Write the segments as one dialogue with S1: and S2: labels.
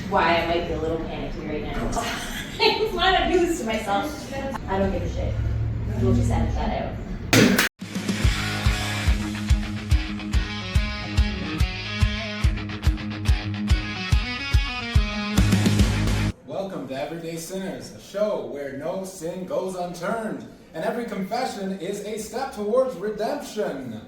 S1: why I might be a little panicky right now. Why don't I do this to myself? I don't give a shit. We'll just edit that out.
S2: Welcome to Everyday Sinners, a show where no sin goes unturned, and every confession is a step towards redemption.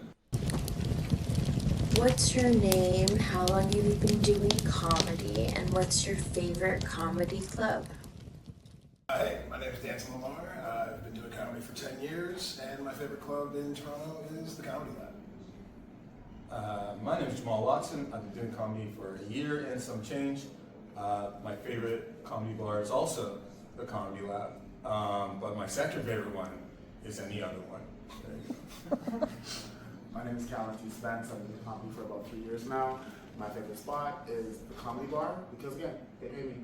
S3: What's your name? How long have you been doing comedy? And what's your favorite comedy club?
S4: Hey, my name is Danton Lamar. I've been doing comedy for 10 years, and my favorite club in Toronto is the Comedy Lab.
S5: My name is Jamal Watson. I've been doing comedy for a year and some change. My favorite comedy bar is also the Comedy Lab, but my second favorite one is any other one. There you go.
S6: My name is Kalin T. Spence. I've been doing comedy for about 3 years now. My favorite spot is the Comedy Bar because, again, they pay me.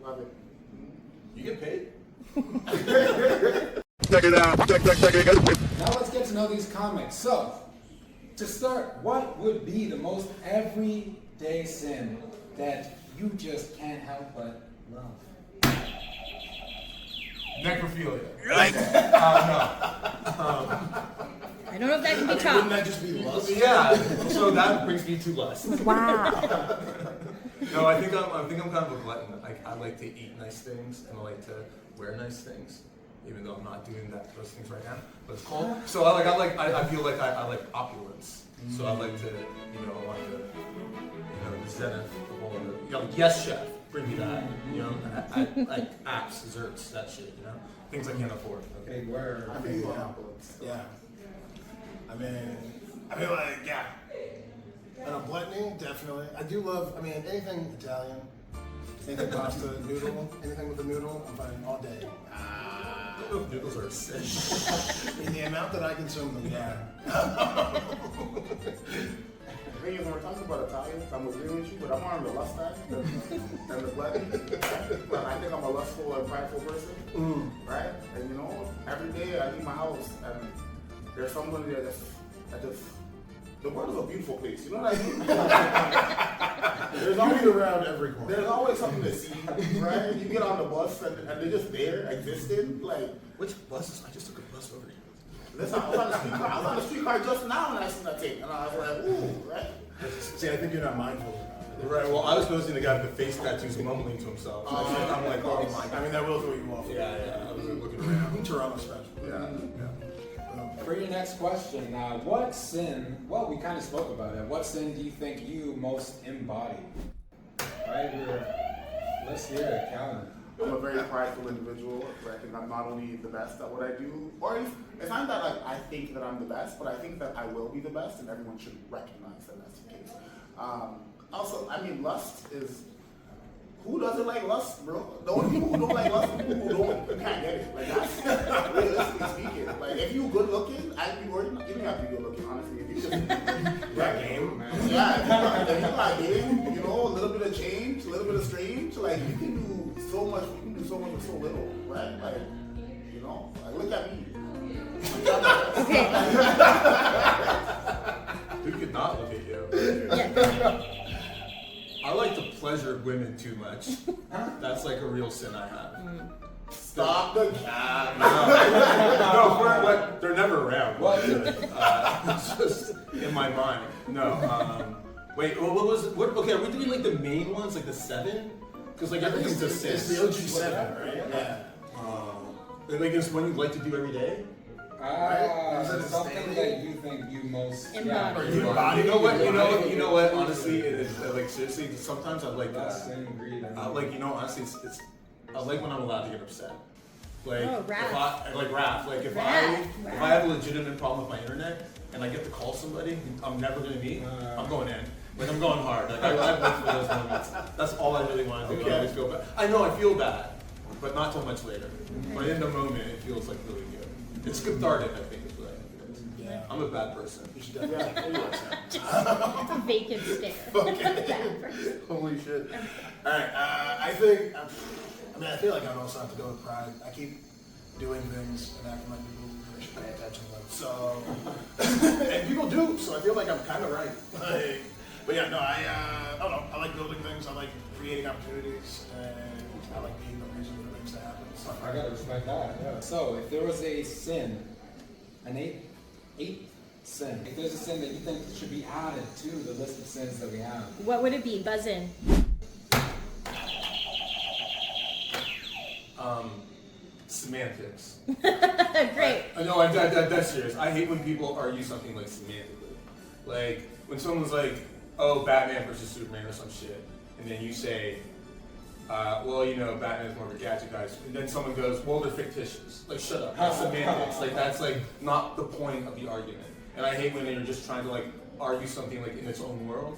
S6: Love it.
S5: You get paid?
S2: Check it out. Now let's get to know these comics. So, to start, what would be the most everyday sin that you just can't help but love?
S5: Necrophilia.
S7: I don't know if that can be
S4: Wouldn't
S7: topped.
S4: that just be lust?
S5: Yeah, so that brings me to lust.
S3: Wow.
S5: No, I think I'm kind of a glutton. I like to eat nice things and I like to wear nice things, even though I'm not doing those things right now. But it's cool. So I feel like I like opulence. So I like to, I want to, the zenith of all the, yes chef, bring me that. I like apps, desserts, that shit. Things I can't afford. Okay.
S2: Big word.
S6: I mean,
S4: Yeah. I mean, like, yeah. And I'm gluttony, definitely. I do love, anything Italian, anything pasta, noodle, anything with a noodle, I'm fine all day.
S5: I don't know if noodles are sick.
S4: In the amount that I consume them, yeah.
S6: The thing is, when we're talking about Italians, I'm agreeing with you, but I'm more on the lust side than the gluttony. But I think I'm a lustful and prideful person, right? And every day I leave my house and there's someone there that just, the world is a beautiful place, you know what I mean? There's always
S4: around every corner.
S6: There's always something to see, right? You get on the bus and they're just there, existing, like.
S5: Which buses? I just took a bus over here.
S6: Listen, I was on the streetcar just now and I seen that thing, and I was like, ooh, right?
S4: See, I think you're not mindful of
S5: Right, well, I was noticing the guy with the face tattoos mumbling to himself. So I'm like, oh my god.
S4: that will throw you off.
S5: Yeah, I was looking around.
S4: Toronto special.
S5: Yeah.
S2: For your next question, what sin, well, we kind of spoke about it. What sin do you think you most embody? Right here. Let's hear it, Kalin.
S6: I'm a very prideful individual. I think I'm not only the best at what I do, or it's not that I think that I'm the best, but I think that I will be the best, and everyone should recognize that that's the case. Also, lust is. Who doesn't like lust, bro? The only people who don't like lust are people who can't get it. Like, that's realistically speaking. Like, if you're good looking, you don't have to be good looking, honestly. If you just
S4: That game.
S6: Yeah, if you got game, a little bit of change, a little bit of strange, like you can do so much with so little, right? Like, look at me.
S7: Okay.
S5: Who could not look at you?
S7: Yeah.
S5: I like to pleasure women too much. That's like a real sin I have.
S6: Stop the cab.
S5: No, they're never around. What? It's just in my mind. No. Wait, what was it? Okay, are we doing like the main ones, like the 7? Because everything's a sin.
S4: It's the OG 7, right? Yeah.
S5: Like it's one you like to do every day.
S2: Something that you think you most
S7: Embody.
S5: You know what? Honestly, it is like seriously. Sometimes I like honestly, it's I like when I'm allowed to get upset. Like
S7: wrath.
S5: If I have a legitimate problem with my internet and I get to call somebody I'm never gonna meet, I'm going in. Like I'm going hard. Like I wait for those moments. That's all I really want to do.
S4: Okay.
S5: I always feel bad. I know I feel bad, but not till much later. But in the moment, it feels like really good. It's cathartic, I think, is what I think it is.
S4: Yeah.
S5: I'm a bad person.
S4: You should definitely
S7: It's a vacant stare.
S4: Okay. Holy shit. Alright, I feel like I also have to go with pride. I keep doing things and acting like people really should pay attention to them. So, and people do, so I feel like I'm kind of right. But yeah, no, I don't know. I like building things. I like creating opportunities, and I like being the reason for things to happen. So
S2: I gotta respect that. Yeah. So, if there was a sin, an eighth sin, if there's a sin that you think should be added to the list of sins that we have,
S7: What would it be? Buzz in.
S5: Semantics.
S7: Great.
S5: No, that's serious. I hate when people argue something like semantically. Like when someone's like, "Oh, Batman versus Superman" or some shit, and then you say, "Well, you know, Batman's more of a gadget guy," and then someone goes, "Well, they're fictitious." Like, shut up. That's semantics. Like that's like not the point of the argument. And I hate when you're just trying to like argue something like in its own world,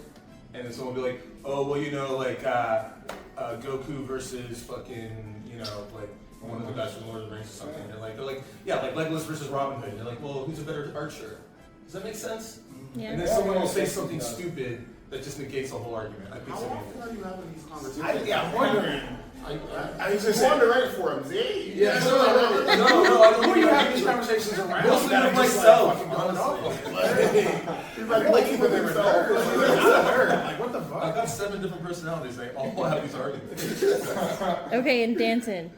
S5: and then someone will be like, "Oh, well, you know, like Goku versus fucking, you know, like." One of the guys from Lord of the Rings or something. They're like, yeah, like Legolas versus Robin Hood. And they're like, well, who's a better archer? Does that make sense?
S7: Yeah.
S5: And then someone will say something stupid that just negates the whole argument. I think
S6: How
S5: so.
S6: often are you having these conversations?
S4: I'm wondering. I was just
S6: Go on
S4: saying.
S6: the Reddit forums, eh?
S5: Yeah, no, I don't
S4: Who are you having these conversations around?
S5: Mostly
S4: That
S5: with
S4: are just,
S5: myself,
S4: like, fucking going
S5: honestly.
S4: off on? I feel like people that were like, what the fuck?
S5: I've got 7 different personalities. They all have these arguments.
S7: Okay, and Danton.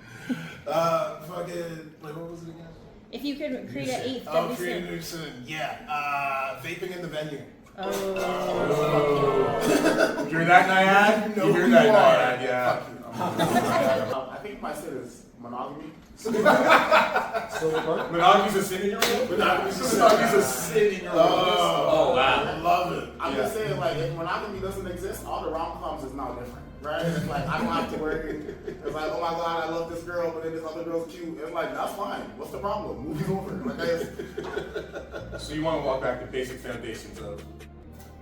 S4: Fucking, like, what was it again?
S7: If you could create an eighth
S4: Oh,
S7: deadly
S4: creating
S7: sin.
S4: new sin. Yeah. Vaping in the venue.
S7: Oh.
S5: You hear that, Nyad?
S4: You know
S5: You hear
S4: who
S5: that,
S4: you are.
S5: Nyad? Yeah.
S6: I think my sin is monogamy.
S5: Monogamy's a sin in your world?
S4: Monogamy's a sin.
S5: Monogamy's a sin in your world. Oh, wow.
S4: I love it.
S6: I'm just saying, like, if monogamy doesn't exist, all the rom-coms is now different, right? It's like, I don't have to worry. It's like, oh my God, I love this girl, but then this other girl's cute. It's like, that's fine. What's the problem? Moving over. Like,
S5: So you want to walk back to basic foundations of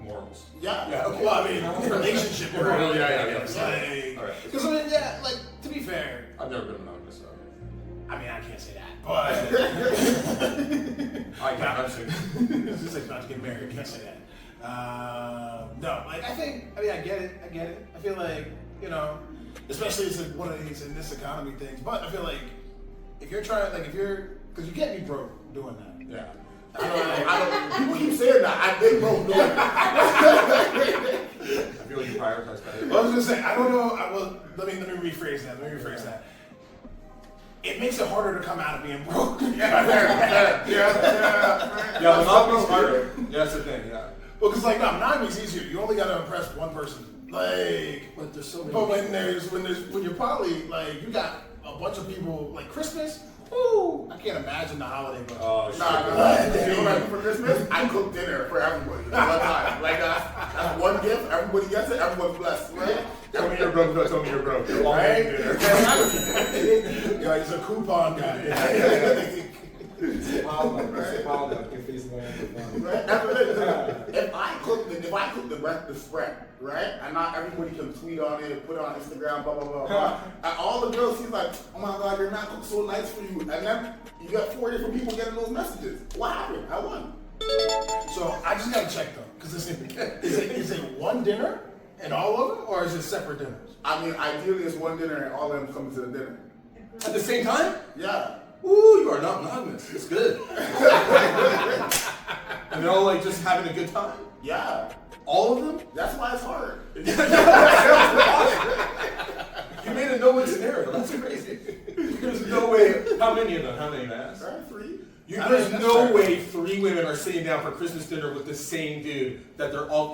S5: morals?
S6: yeah.
S5: Yeah, okay.
S4: Well, I mean, relationship.
S5: Oh, yeah.
S4: Like,
S5: All right.
S4: because I mean, yeah, like, to be fair,
S5: I've never been monogamous, so.
S4: I mean, I can't say that, but
S5: I can't, I'm saying.
S4: it's just like about to get married. I can't say that. No, like I get it. I feel like, you know, especially it's like one of these in this economy things. But I feel like if you're trying, like because you can't be broke doing that.
S5: Yeah.
S6: People keep saying that. I've been broke doing it.
S5: I feel like you prioritize that.
S4: Well, I was gonna say, I don't know. Let me rephrase that. It makes it harder to come out of being broke.
S5: Yeah, monogamy's harder. Yeah, that's the thing, yeah.
S4: Well, because like, no, monogamy's easier. You only gotta impress one person. Like,
S5: But there's so many.
S4: but when you're poly, like, you got a bunch of people. Like Christmas, ooh, I can't imagine the holiday. But
S5: Oh, shit.
S6: You know what I do for Christmas? I cook dinner for everybody. One time. Like, that's one gift. Everybody gets it. Everyone's blessed, right?
S5: Tell me you're broke, don't tell me you're broke. You're all
S4: right?
S5: making dinner.
S4: You're like, he's a coupon guy.
S6: Right? If I cook the spread, right, and not everybody can tweet on it, put it on Instagram, blah blah blah blah, and all the girls seem like, oh my God, your man cooks so nice for you, and then you got 4 different people getting those messages. What happened? I won.
S4: So I just gotta check though, because is it one dinner and all of them, or is it separate dinners?
S6: I mean, ideally it's one dinner and all of them come to the dinner.
S5: At the same time?
S6: Yeah.
S5: Ooh, you are not monogamous. It's good. And they're all like just having a good time.
S6: Yeah.
S5: All of them?
S6: That's why it's hard.
S5: You made a no-win scenario. That's crazy. There's no way. How many of them? How many asked?
S6: Right? 3.
S5: There's no way 3 women are sitting down for Christmas dinner with the same dude that they're all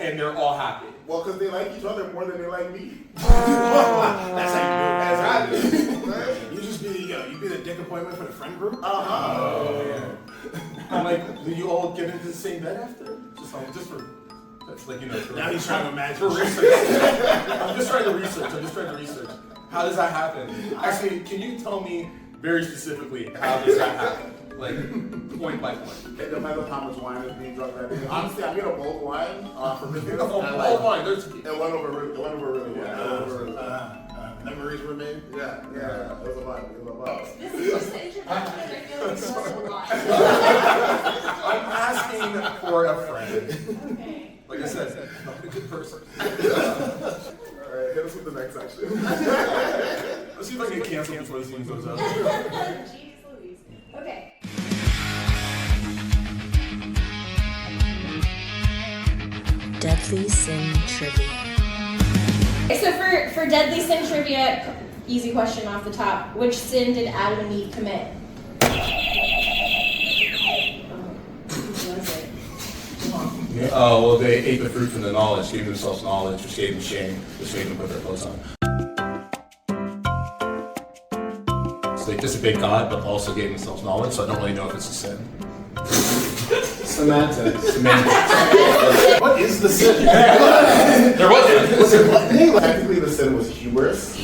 S5: happy.
S6: Well, because they like each other more than they like me.
S4: That's how you do it.
S6: That's how it is.
S4: You just you be the dick appointment for the friend group.
S6: Uh-huh.
S5: I'm like, do you all get into the same bed after? Just for, that's like, you know.
S4: Now he's trying to imagine.
S5: For research. I'm just trying to research. How does that happen? Actually, can you tell me very specifically how does that happen? Like, point by point.
S6: It depends on how much wine is being drunk that day. Honestly, I made a bulk wine for Christmas.
S5: Oh, fine. There's
S6: It went over really well.
S4: Memories were made.
S6: Yeah. It was a vibe.
S1: This is just the introduction. I feel like this was a lot.
S5: I'm asking for a friend.
S1: Okay.
S5: Like I said, not a good person.
S6: Alright, hit us with the next section.
S5: Let's see if I can get canceled before this thing goes up.
S1: Jeez Louise. Okay.
S3: Deadly Sin trivia.
S7: Okay, so for deadly sin trivia, easy question off the top. Which sin did Adam and Eve commit?
S5: Oh, well, they ate the fruit from the knowledge, gave themselves knowledge, which gave them shame, which made them put their clothes on. So they disobeyed God, but also gave themselves knowledge, so I don't really know if it's a sin.
S2: Semantics.
S4: What is the sin?
S5: There wasn't.
S6: Was it gluttony? Technically, the sin was hubris.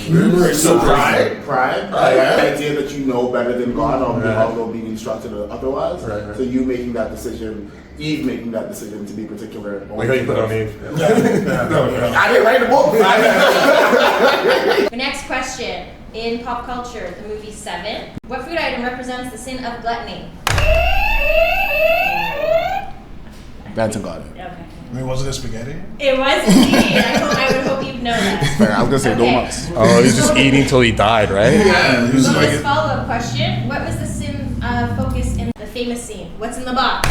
S4: So pride?
S6: Pride.
S5: Right.
S6: The idea that you know better than God, although being instructed otherwise.
S5: Right, right.
S6: So you making that decision, Eve making that decision to be particular.
S5: Like how you put on Eve.
S6: I didn't write the book.
S7: The next question. In pop culture, the movie Seven, what food item represents the sin of gluttony?
S6: Danton got it.
S7: Okay.
S4: I mean, wasn't it spaghetti?
S7: It was indeed. I would hope you'd know that.
S6: Fair, I was gonna say
S7: Okay.
S6: donuts.
S5: Oh, he's just eating till he died, right?
S4: Yeah.
S7: So this follow-up question, what was the sin focus in the famous scene? What's in the box?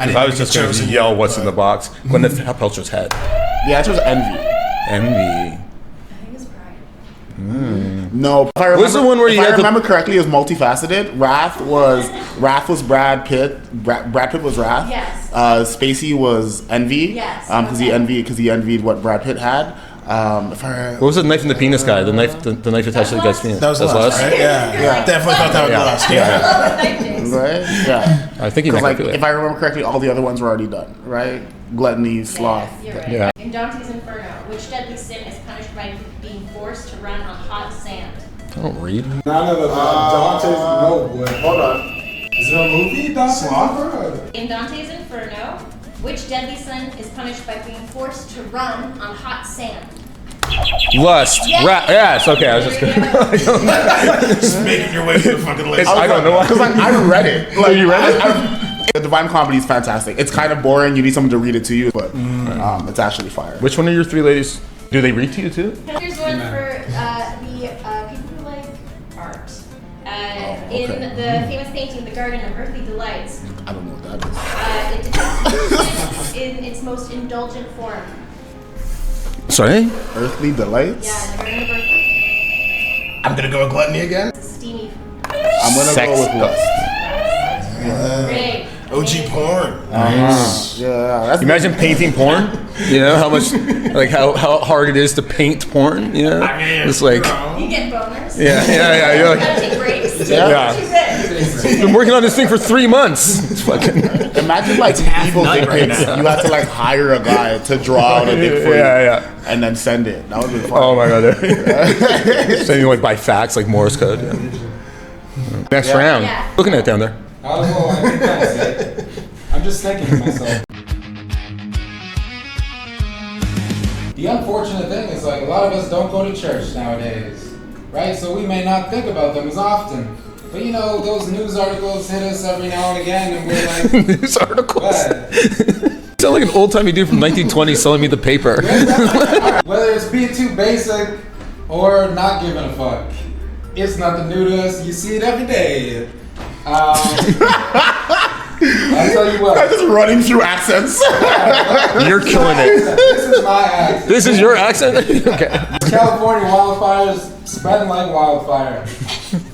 S5: If I was just going to yell what's in the box, Gwyneth Paltrow's head.
S6: The answer was envy.
S5: Envy.
S7: I think it was pride.
S6: No, if I remember,
S5: What's the one where
S6: if
S5: you
S6: I
S5: had the-
S6: remember correctly, it was multifaceted. Wrath was Brad Pitt. Brad Pitt was Wrath.
S7: Yes.
S6: Spacey was envy.
S7: Yes,
S6: Because
S7: okay.
S6: he envied what Brad Pitt had. If I,
S5: What was the knife in the penis guy? The knife attached to the guy's penis.
S4: That was last, right? Yeah.
S6: Yeah.
S4: Definitely thought that was last. Yeah.
S7: I love the knife days.
S6: right? Yeah.
S5: I think he
S6: Because
S5: might
S6: like,
S5: be
S6: if I remember correctly, all the other ones were already done, right? Gluttony, sloth.
S7: Yes, you're right.
S5: Yeah.
S7: In Dante's Inferno, which deadly sin is punished by being forced to run on hot sand?
S5: I don't read.
S2: None of the Dante's Notebook.
S6: Hold on.
S2: Is there a movie? Dante's Inferno?
S7: In Dante's Inferno, which deadly sin is punished by being forced to run on hot sand?
S5: Lust.
S7: Yes.
S5: Yes, okay, I was just
S7: There
S5: gonna.
S7: you go.
S4: Just making your way through the fucking list.
S5: I don't know why.
S6: Because I read it. Like,
S5: you read it?
S6: The Divine Comedy is fantastic. It's kind of boring. You need someone to read it to you, but it's actually fire.
S5: Which one of your three ladies? Do they read to you too?
S7: Here's one for the people who like art. In the famous painting, The Garden of Earthly Delights,
S6: I don't know what that is.
S7: it depicts sin in its most indulgent form.
S5: Sorry?
S6: Earthly Delights?
S7: Yeah, The Garden of Earthly
S4: I'm gonna go with gluttony again.
S7: It's a steamy.
S6: I'm going to
S5: Sex
S6: go with Lust.
S7: Great.
S4: OG porn.
S6: Yeah, that's
S5: Imagine painting porn. You know how much, like how hard it is to paint porn. You know,
S4: I mean,
S5: it's like,
S7: You get boners.
S5: yeah. You're like,
S7: Gotta take breaks.
S5: yeah.
S7: Too good.
S5: Been working on this thing for 3 months. It's fucking.
S6: Imagine like evil
S4: nut
S6: dick
S4: right
S6: pics.
S4: now.
S6: You have to like hire a guy to draw out a dick for you.
S5: Yeah.
S6: And then send it. That would be fun.
S5: Oh my god. Sending like by fax, like Morse code. Yeah. Next round.
S7: Yeah.
S5: Looking at it down there.
S2: Oh, well, I think that's it. I'm just thinking to myself. The unfortunate thing is, like, a lot of us don't go to church nowadays, right? So we may not think about them as often. But you know, those news articles hit us every now and again, and we're like,
S5: News articles.
S2: what?
S5: Sound like an old timey dude from 1920 selling me the paper.
S2: Whether it's being too basic or not giving a fuck, it's nothing new to us. You see it every day. I tell you
S6: I'm
S2: what.
S6: just running through accents.
S5: You're killing it.
S2: This is my accent.
S5: This is your accent? Okay.
S2: California wildfires spreading like wildfire.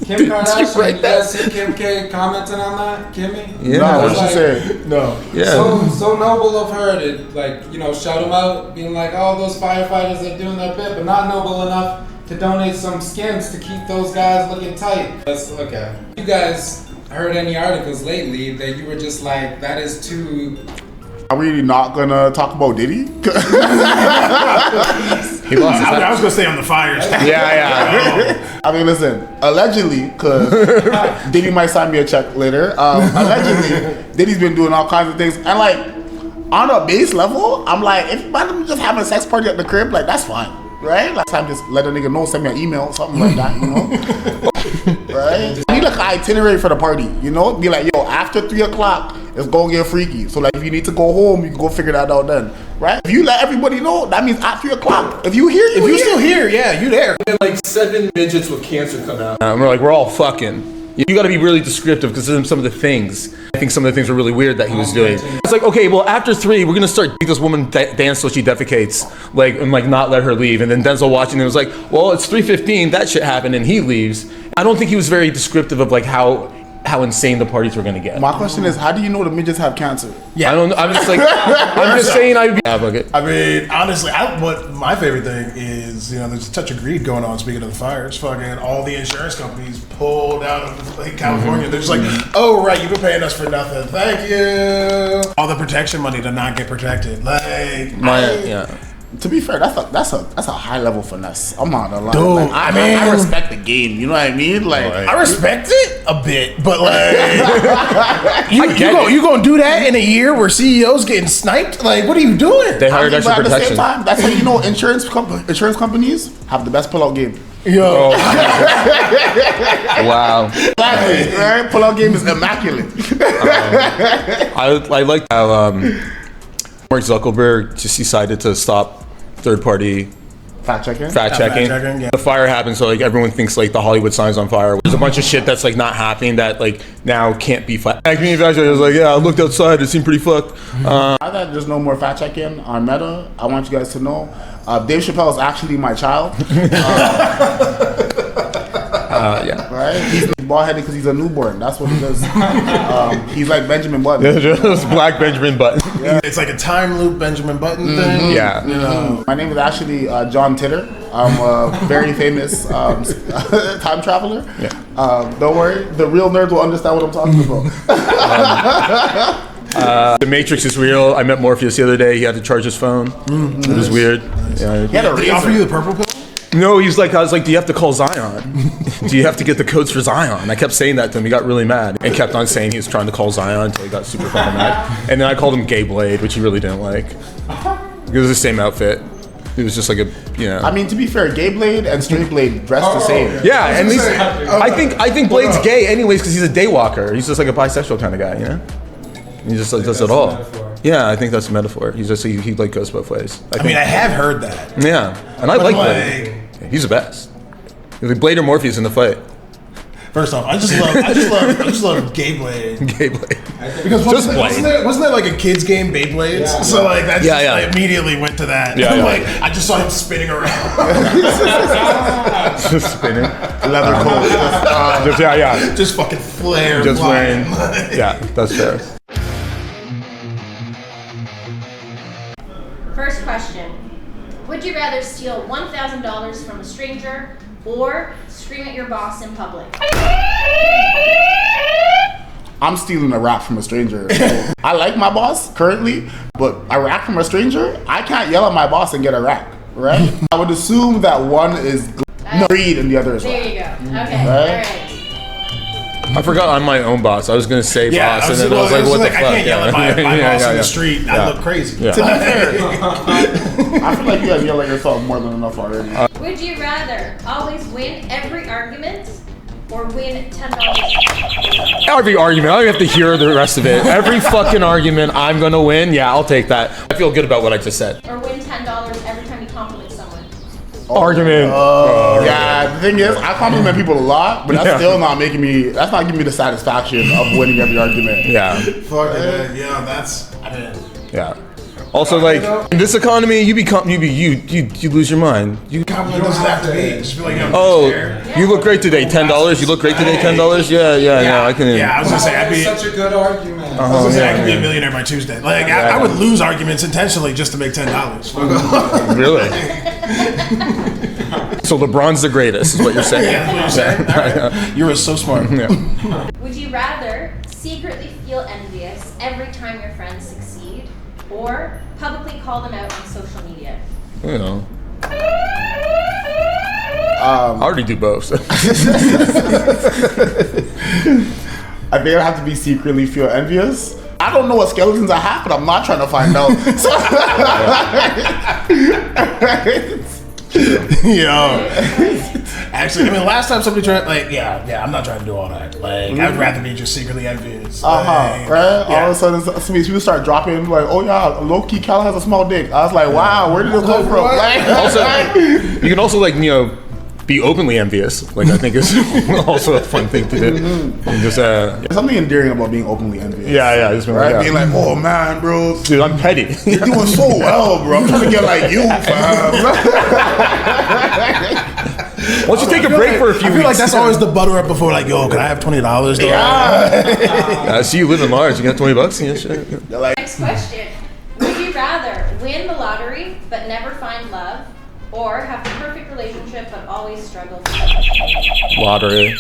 S2: Kim Kardashian,
S5: right
S2: you guys see Kim K commenting on that? Kimmy?
S5: Yeah.
S6: No,
S2: It's
S6: what she
S2: like,
S6: say?
S4: No.
S5: Yeah.
S2: So noble of her to, like, you know, shout them out, being like, oh, those firefighters are doing their bit, but not noble enough to donate some skins to keep those guys looking tight. That's okay. You guys heard any articles lately that you were just like, that is too...
S6: Are we not gonna talk about Diddy?
S5: He lost his
S4: I
S5: head.
S4: was gonna stay on the fires.
S5: Yeah.
S6: I mean, listen, allegedly, because Diddy might sign me a check later. Allegedly, Diddy's been doing all kinds of things. And, like, on a base level, I'm like, if I'm just having a sex party at the crib, like, that's fine, right? Last time, just let a nigga know, send me an email, something like that, you know? Right? I need, like, an itinerary for the party, you know? Be like, yo, after 3 o'clock, it's gonna get freaky. So, like, if you need to go home, you can go figure that out then, right? If you let everybody know, that means at 3 o'clock. If you here,
S4: If you're still here, yeah, you there.
S5: Like 7 midgets with cancer come out. And we're like, we're all fucking. You got to be really descriptive because some of the things, I think some of the things were really weird that he was doing. It's like, okay, well, after 3, we're gonna start make this woman dance till she defecates, like, and like not let her leave. And then Denzel watching it was like, well, it's 3:15, that shit happened, and he leaves. I don't think he was very descriptive of like how insane the parties were gonna get.
S6: My question is, how do you know the midgets have cancer?
S5: Yeah, I don't know. I'm just like, I'm just saying I'd be.
S4: I mean, honestly, what my favorite thing is, there's a touch of greed going on. Speaking of the fires, fucking all the insurance companies pulled out of like California. They're just like, oh right, you've been paying us for nothing. Thank you. All the protection money to not get protected. Like,
S6: To be fair, that's a high level finesse. I'm not gonna lie.
S4: Dude,
S6: like, I respect the game. You know what I mean? Like,
S4: I respect it a bit, but like, you gonna do that in a year where CEOs getting sniped? Like, what are you doing?
S5: They hired extra
S6: but at
S5: protection.
S6: the same time, that's how you know insurance companies have the best pullout game.
S4: Yo,
S5: Wow.
S6: Exactly. Right? Pullout game is immaculate.
S5: I like how Mark Zuckerberg just decided to stop third-party
S6: Fact checking.
S4: yeah.
S5: The fire happened, so like everyone thinks like the Hollywood sign's on fire. There's a bunch of shit that's like not happening that like now can't be fact. I was like, yeah, I looked outside, it seemed pretty fucked.
S6: Now that there's no more fact checking on Meta, I want you guys to know Dave Chappelle is actually my child.
S5: Yeah.
S6: Right? He's bald headed because he's a newborn. That's what he does. He's like Benjamin Button.
S5: Just Black Benjamin Button.
S6: Yeah.
S4: It's like a time loop Benjamin Button thing.
S5: Yeah.
S6: My name is actually John Titter. I'm a very famous time traveler.
S5: Yeah.
S6: Don't worry, the real nerds will understand what I'm talking about.
S5: The Matrix is real. I met Morpheus the other day. He had to charge his phone. It was weird. Yeah.
S6: He had a
S4: Did he offer
S6: razor.
S4: you the purple pill?
S5: No, I was like, do you have to call Zion? Do you have to get the codes for Zion? I kept saying that to him. He got really mad and kept on saying he was trying to call Zion until he got super fucking mad. And then I called him Gay Blade, which he really didn't like. It was the same outfit. It was just like a,
S6: I mean, to be fair, Gay Blade and Straight Blade dress the same.
S5: Yeah, and he's, I think Blade's gay anyways because he's a daywalker. He's just like a bisexual kind of guy, you know? He just like, does it all. Yeah, I think that's a metaphor. He's just he like goes both ways.
S4: I mean, I have heard that.
S5: Yeah, and I like Blade. He's the best. Blade or Morpheus in the fight.
S4: First off, I just love Gay Blade.
S5: Gay Blade.
S4: Because
S5: Just
S4: wasn't there like a kids game Beyblades?
S2: Yeah.
S4: So like that just
S5: Yeah.
S4: I immediately went to that.
S5: Yeah, yeah.
S4: Like I just saw him spinning around.
S5: Just spinning.
S6: Leather coat.
S5: Yeah.
S4: Just fucking flare.
S5: Just
S4: flying.
S5: wearing. Yeah, that's fair.
S7: First question. Would you rather steal $1,000 from a stranger or scream at your boss in public?
S6: I'm stealing a rap from a stranger. I like my boss currently, but a rap from a stranger, I can't yell at my boss and get a rap, right? I would assume that one is greed and the other is
S7: There
S6: rap.
S7: you go. Okay.
S6: Right.
S7: All right.
S5: I forgot I'm my own boss. I was gonna say
S4: Yeah,
S5: boss, and then I was like, what the fuck?
S4: I can't yell at my boss in
S5: yeah.
S4: the street. I look crazy.
S5: Yeah.
S6: To be fair, I feel like you guys yell at yourself more than enough already.
S7: Would you rather always win every argument or win $10?
S5: Every argument, I don't have to hear the rest of it. Every fucking argument, I'm gonna win. Yeah, I'll take that. I feel good about what I just said.
S7: Or win $10 every time you compliment someone?
S5: Argument.
S6: Yeah, the thing is, I compliment people a lot, but that's still not making me, that's not giving me the satisfaction of winning every argument.
S5: Yeah.
S4: Fuck it. Yeah, that's. I mean,
S5: Yeah. Also, like in this economy, you lose your mind.
S4: compliment doesn't have to be. Just be like, yo,
S5: Oh,
S4: chair.
S5: you look great today. $10. You look great today. $10. Yeah. I can.
S4: Yeah, I was gonna say I'd be.
S2: Such a good argument.
S4: I was gonna say I could be a millionaire by Tuesday. Like I would lose arguments intentionally just to make $10.
S5: Really? So LeBron's the greatest, is what you're saying.
S4: Yeah, that's what you're saying. All right. You were so smart.
S5: Yeah.
S7: Would you rather secretly feel envious every time your friends succeed or publicly call them out on social media?
S5: You know. I already do both.
S6: I think I have to be secretly feel envious. I don't know what skeletons I have, but I'm not trying to find out.
S4: Yo. Actually, I mean, last time somebody tried, like, I'm not trying to do all that. Like, I'd rather be just secretly envious.
S6: Right?
S4: Yeah.
S6: All of a sudden, some people start dropping, like, oh yeah, low-key, Cal has a small dick. I was like, wow, where did this come from? Like,
S5: Also, you can also, like, be openly envious. Like I think is also a fun thing to do. And just
S6: There's something endearing about being openly envious.
S5: yeah, just
S6: Right?
S5: yeah.
S6: Being like, oh man, bro,
S5: Dude, I'm petty.
S6: you're doing so well, bro. I'm trying to get like you, fam.
S5: Why don't you take a break for a few
S8: I feel
S5: weeks?
S8: like that's always the butter up before, like, yo, can I have $20? Though?
S5: I see you living large. You got $20? Yeah, shit.
S7: Next question. Would you rather win the lottery but never find love, or have the perfect relationship but always struggle?
S5: Lottery.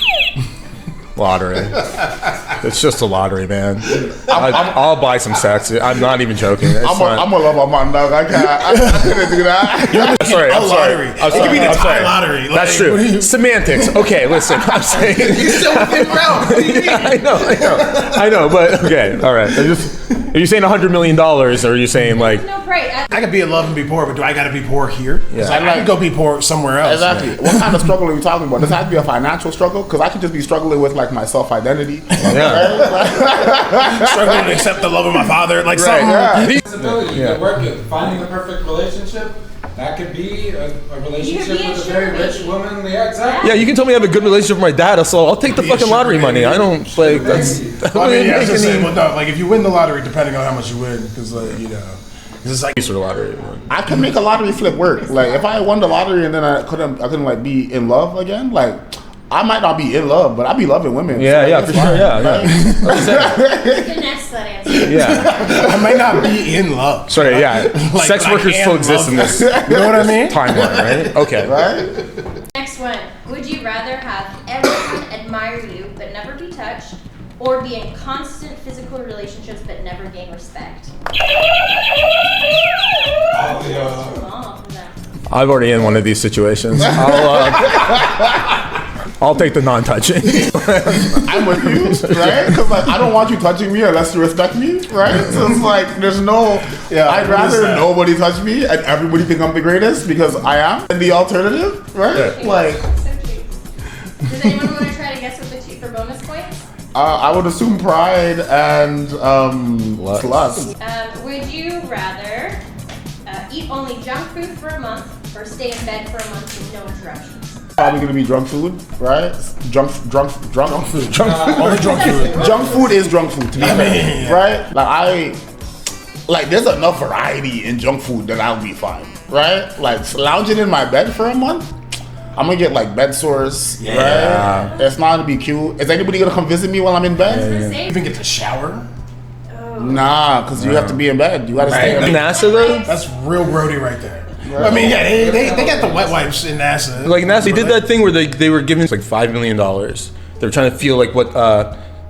S5: It's just a lottery, man. I'll buy some sex. I'm not even joking.
S6: I'm a lover man, dog. I couldn't do that.
S5: I'm sorry.
S8: It could be the Thai lottery.
S5: That's true. Semantics. Okay, listen. I'm saying.
S8: You're still within realm. What do you mean?
S5: I know. But okay, all right. Are you saying $100 million, or are you saying like?
S7: No, right.
S8: I could be in love and be poor, but do I got to be poor here?
S5: Yeah.
S8: I could go be poor somewhere else.
S6: Exactly. What kind of struggle are we talking about? Does it have to be a financial struggle? Because I could just be struggling with like my self-identity.
S5: Yeah.
S8: Struggling to accept the love of my father, like
S5: Right.
S8: something.
S5: Yeah.
S2: Possibility. You could work at finding the perfect relationship. That could be a relationship
S7: be a
S2: with a very
S7: sugar
S2: rich
S7: baby.
S2: woman. Yeah, exactly.
S5: Yeah, you can tell me I have a good relationship with my dad, so I'll take the
S8: Be a
S5: fucking
S8: sugar
S5: lottery money.
S8: baby.
S5: I don't like that's.
S8: Well, I mean, yeah, I was
S5: make
S8: just saying,
S5: any
S8: well, no, like if you win the lottery, depending on how much you win, because you know, it's like
S5: sort of lottery.
S6: I could make a lottery flip work. Like if I won the lottery and then I couldn't like be in love again, like I might not be in love, but I'd be loving women.
S5: Yeah,
S6: So, like,
S5: yeah,
S6: it's
S5: for sure.
S6: fine.
S5: Yeah.
S7: Finesse that answer.
S5: Yeah.
S8: I might not be in love.
S5: Sorry, yeah.
S8: Like,
S5: Sex
S8: but I
S5: workers
S8: can
S5: still exist
S8: love
S5: in this
S8: You know what I mean?
S5: timeline, right? Okay.
S6: Right?
S7: Next one. Would you rather have everyone admire you but never be touched, or be in constant physical relationships but never gain respect?
S5: I've already in one of these situations. I'll take the non-touching.
S6: I'm with you, right? Because like I don't want you touching me unless you respect me, right? So it's like there's no. I'd rather nobody touch me and everybody think I'm the greatest because I am. And the alternative, right?
S5: Yeah.
S6: Like
S7: So cheap. Does anyone want to try to guess what the two for bonus points?
S6: I would assume pride and lust.
S7: Would you rather eat only junk food for a month, or stay in bed for a month with no interruptions?
S6: Probably gonna be drunk food, right? Drunk food.
S8: Only drunk food.
S6: Junk food is drunk food, to be fair, right? Like there's enough variety in junk food that I'll be fine, right? Like lounging in my bed for a month, I'm gonna get like bed sores, right? It's not gonna be cute. Is anybody gonna come visit me while I'm in bed?
S8: Even get to shower.
S6: Nah, because you have to be in bed. You gotta stay in bed.
S5: NASA though?
S8: That's real Brody right there. I mean, yeah, they got the wet wipes in NASA.
S5: Like NASA, they did that thing where they were giving us like $5 million. They were trying to feel like what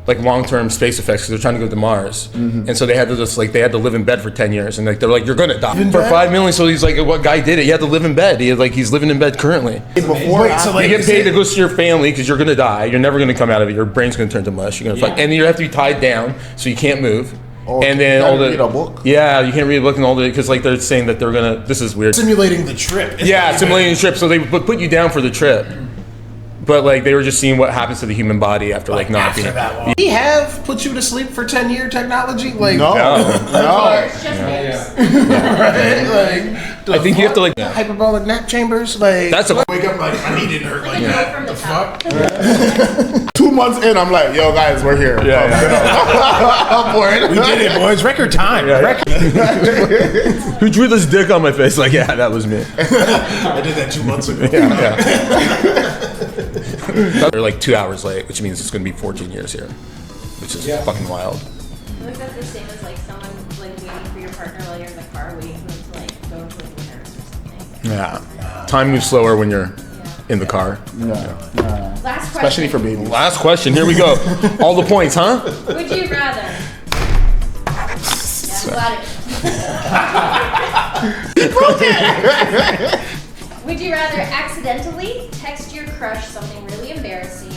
S5: like long-term space effects because they're trying to go to Mars, and so they had to just like they had to live in bed for 10 years, and like they're like you're gonna die for $5 million. So he's like, what guy did it? He had to live in bed. He's living in bed currently.
S6: Before,
S8: Wait, so
S5: You
S8: like,
S5: get paid to go see your family because you're gonna die. You're never gonna come out of it. Your brain's gonna turn to mush. You're gonna and you have to be tied down so you can't move. And then all the
S6: read a book?
S5: Yeah, you can't read a book and all the because like they're saying that they're gonna. This is weird.
S8: simulating the trip. It's
S5: Yeah,
S8: not even-
S5: simulating the trip. So they would put you down for the trip, but like they were just seeing what happens to the human body after like not
S8: After
S5: being.
S8: that long. We have put you to sleep for 10-year technology? Like,
S6: No.
S7: It's just names.
S8: right? Like,
S5: I think you have to like.
S8: hyperbolic nap chambers? Like,
S5: That's a-
S8: wake up like, my knee didn't hurt like
S7: Like a note
S8: that.
S7: from the
S8: Fuck.
S7: top.
S6: 2 months in, I'm like, yo, guys, we're here. I'm bored.
S8: We did it, boys. Record time.
S5: Who drew this dick on my face? Like, yeah, that was me.
S8: I did that 2 months ago.
S5: Yeah. They're like 2 hours late, which means it's gonna be 14 years here, which is fucking wild.
S7: I think that's the same as like someone like waiting for your partner while you're in the car, waiting for them to like go to like winners or something.
S5: Yeah. Time moves slower when you're in the car.
S7: Last question.
S6: Especially for babies.
S5: Last question. Here we go. All the points, huh?
S7: Would you rather? Yeah, Would you rather accidentally text your crush something really embarrassing,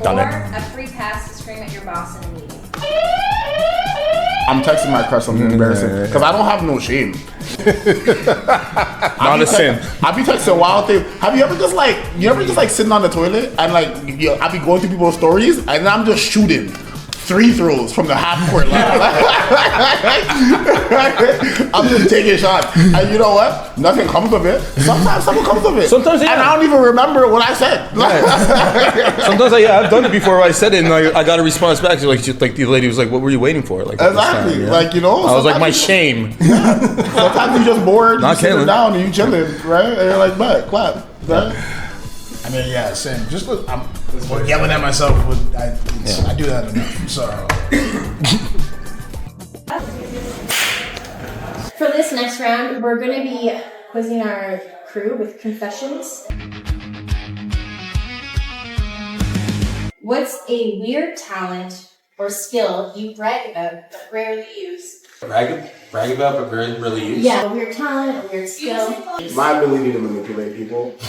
S5: Done
S7: or
S5: it.
S7: a free pass to scream at your boss in a meeting?
S6: I'm texting my crush something embarrassing because I don't have no shame.
S5: Not a sin.
S6: I be texting wild things. Have you ever just like sitting on the toilet and like I be going through people's stories and I'm just shooting 3 throws from the half court line. I'm just taking shots. And you know what? Nothing comes of it. Sometimes something comes of it.
S8: Sometimes, yeah.
S6: And I don't even remember what I said.
S8: Sometimes I've done it before. I said it, and I got a response back. Like the lady was like, "What were you waiting for?" Like
S6: exactly.
S8: Time, yeah?
S6: Like, you know.
S8: I was like, my shame.
S6: Sometimes you just bored.
S8: Not
S6: you sitting
S8: killing.
S6: down and you chilling, right? And you're like, "Bet, clap." Right?
S8: I mean, yeah, same. Just I'm yelling at myself. I do that enough. I'm sorry.
S7: For this next round, we're going to be quizzing our crew with confessions. What's a weird talent or skill you brag about but rarely use?
S5: Brag about, but very really use.
S7: Yeah, a weird talent, a weird skill.
S6: My ability to manipulate people.
S7: I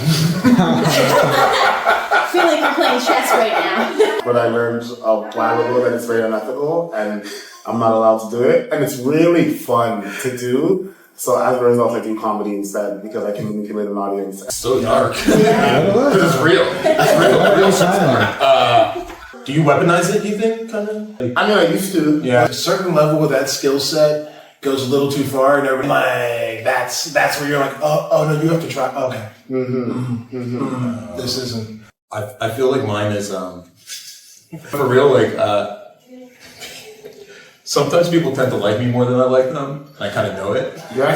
S7: feel like you're playing chess right now.
S6: But I learned a while ago that it's very unethical and I'm not allowed to do it. And it's really fun to do. So as a result, I do comedy instead because I can manipulate an audience.
S5: It's so dark. Because it's real. It's real. Do you weaponize it, do you think? Kind of?
S6: I mean, I used to.
S4: Yeah. A certain level with that skill set goes a little too far, and everybody like that's where you're like, oh no, you have to try. Okay. This isn't.
S5: I feel like mine is for real. Like sometimes people tend to like me more than I like them. I kind of know it.
S6: Yeah.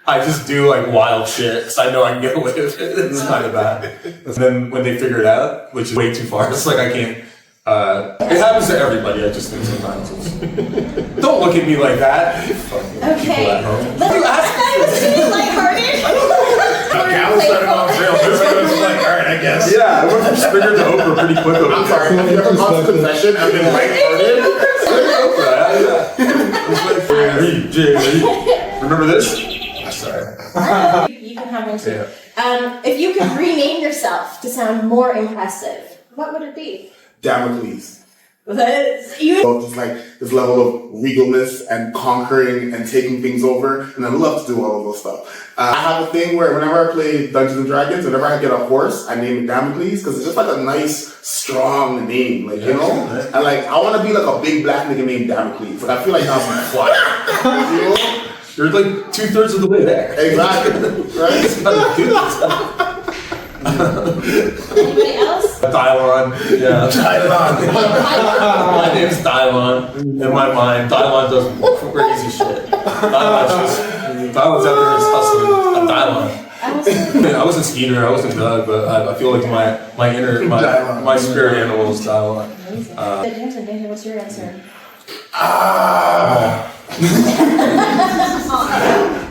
S5: I just do like wild shit because I know I can get away with it. It's kind of bad. And then when they figure it out, which is way too far, it's like I can't. It happens to everybody. I just think sometimes it's. Don't look at me like that.
S7: Okay.
S5: People at home.
S7: Let's do it lighthearted.
S4: Cal started off real. This was like, all right, I guess.
S5: Yeah, I went from Springer to Oprah pretty quick.
S6: I'm sorry, have you ever gone to confession and been lighthearted?
S5: Jerry. Remember this? Sorry.
S7: You can have one too. If you could rename yourself to sound more impressive, what would it be?
S6: Damocles.
S7: You.
S6: So just like this level of regalness and conquering and taking things over, and I love to do all of those stuff. I have a thing where whenever I play Dungeons and Dragons, whenever I get a horse, I name it Damocles because it's just like a nice, strong name, like you know. And like I want to be like a big black nigga named Damocles. Like I feel like that's fun. You know?
S5: You're like 2/3 of the way there.
S6: Exactly. Right?
S7: Anybody else?
S5: Dylon. Yeah. Dylon. My name's Dylon. In my mind, Dylon does crazy shit. Dylon's out there just hustling. I'm Dylon. I wasn't Skeeter, I wasn't Doug, but I feel like my inner, my spirit animal is Dylon.
S7: Danton, what's your answer?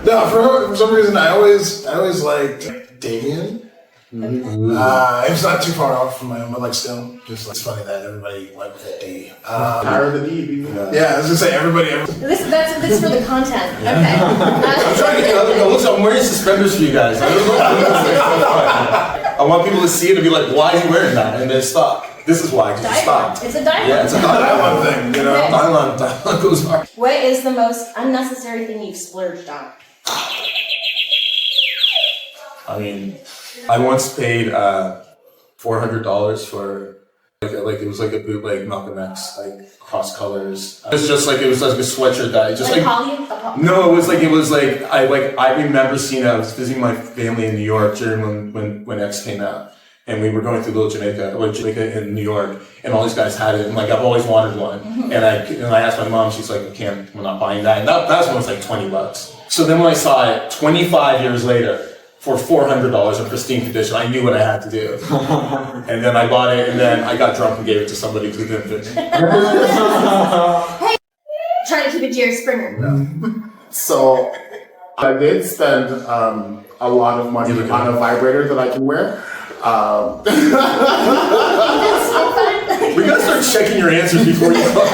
S4: No, for some reason I always liked Damien. It's not too far off from my own, but like still, just like, it's funny that everybody went with a D.
S6: Power the D, people.
S4: Yeah, I was gonna say everybody.
S7: This for the content. Okay.
S5: I'm trying to get other people. I'm wearing suspenders for you guys. I don't know. I want people to see it and be like, why are you wearing that? And then stop. This is why. Just stop.
S7: It's a diamond.
S5: Yeah, it's a
S4: Dylon thing, you know.
S7: Okay.
S5: Dylon goes hard.
S7: What is the most unnecessary thing you've splurged on?
S5: I mean, I once paid $400 for like it was like a bootleg Malcolm X, like cross colors. It was just like it was like a sweatshirt that just like no, it was like I remember seeing it. I was visiting my family in New York during when X came out. And we were going through Little Jamaica in New York, and all these guys had it, and like I've always wanted one. And I asked my mom, she's like, we're not buying that. And that one was like $20. So then when I saw it 25 years later for $400 in pristine condition, I knew what I had to do. And then I bought it, and then I got drunk and gave it to somebody because it didn't fit me.
S7: Hey, trying to keep it Jerry Springer.
S6: So I did spend a lot of money on a vibrator that I can wear.
S7: That's so fun.
S5: We gotta start checking your answers before you talk.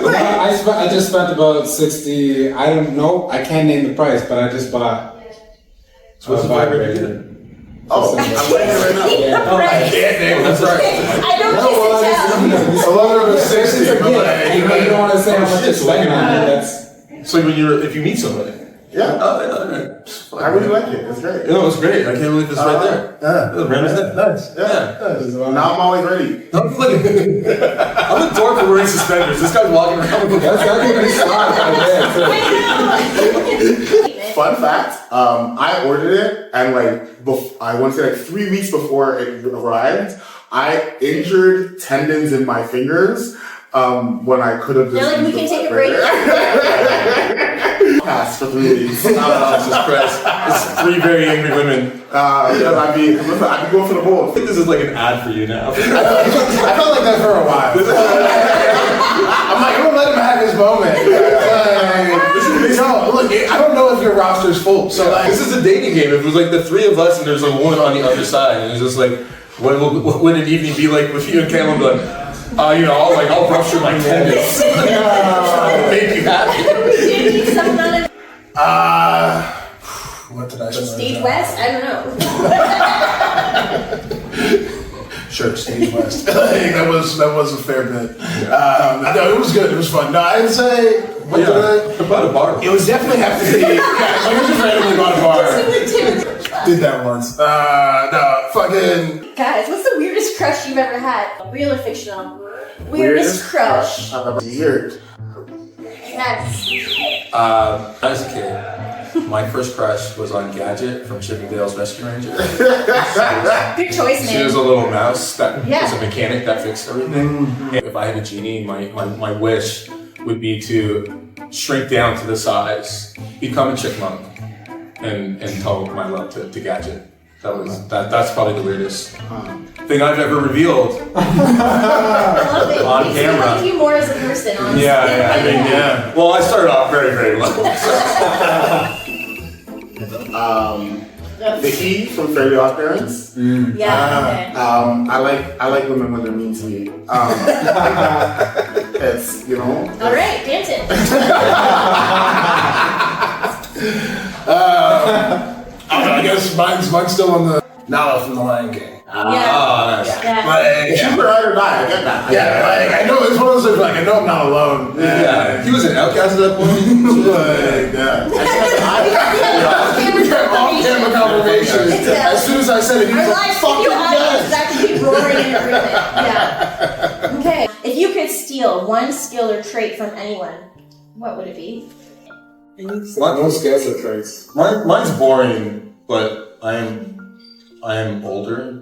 S9: I just spent about 60. I don't know. I can't name the price, but I just bought
S5: So what's the vibrator?
S6: Oh, I'm wearing it right now.
S7: Yeah.
S5: Oh, I can't name it. I'm sorry.
S7: I don't kiss
S4: A lot of it was 60.
S9: You don't want to say how much it's spending on it. That's
S5: So if you meet somebody.
S6: Yeah.
S5: Oh, yeah.
S6: I really like it. It's great.
S8: No, it's great. I can't believe this right there. The brand is there.
S4: Nice.
S6: Yeah. Now I'm always ready.
S8: I'm a dork for wearing suspenders. This guy's walking around with
S9: That's not even a
S6: Fun fact, I ordered it and I want to say 3 weeks before it arrived, I injured tendons in my fingers when I could have just.
S7: You're like, we can take a break.
S6: Pass for 3 weeks.
S8: Jesus Christ. It's 3 very angry women.
S6: I'd be going for the ball.
S8: I think this is like an ad for you now.
S4: I felt like that for a while. I'm like, I'm gonna let him have his moment. Yo, look, I don't know if your roster's full. So like,
S8: this is a dating game. If it was like the 3 of us and there's a woman on the other side, and it's just like, what would an evening be like with you and Kalin going, I'll rupture my tendons. Make you happy.
S4: What did I say?
S7: Stage West? I don't know.
S4: Sure, Stage West. that was a fair bit. No, it was good. It was fun. No, I'd say.
S8: About a bar.
S4: It was definitely have to be. I just randomly bought a bar. Did that once. No, fucking.
S7: Guys, what's the weirdest crush you've ever had? Real or fictional? Weirdest crush.
S6: I've ever weird.
S7: Yes.
S8: As a kid, my first crush was on Gadget from Chippendale's Rescue Rangers.
S7: Good choice,
S8: She
S7: man.
S8: was a little mouse that
S7: Yeah.
S8: was a mechanic that fixed everything. If I had a genie, my wish would be to shrink down to the size, become a chipmunk, and tell my love to Gadget. That's probably the weirdest thing I've ever revealed
S7: I love it.
S8: on
S7: Makes me
S8: camera.
S7: like you more as a person, honestly.
S8: Yeah. Well, I started off very, very low.
S6: Vicky from Fairly Odd Parents.
S7: Yeah.
S6: I like women when they're mean to me. It's
S7: All right, Danton.
S4: I guess mine's still on the Nala from The Lion King.
S7: Yeah.
S6: She's ride or die. I get that.
S4: I know it's one of those things like I know I'm not alone.
S8: Yeah, he was an outcast at that point.
S4: We got off-camera conversations. As soon as I said it, he was
S7: Our
S4: like,
S7: live
S4: "Fucking
S7: studio audience
S4: yes."
S7: is actually roaring in agreement. Yeah. Okay. If you could steal one skill or trait from anyone, what would it be?
S9: No skills or traits.
S8: Mine's boring, but I am older.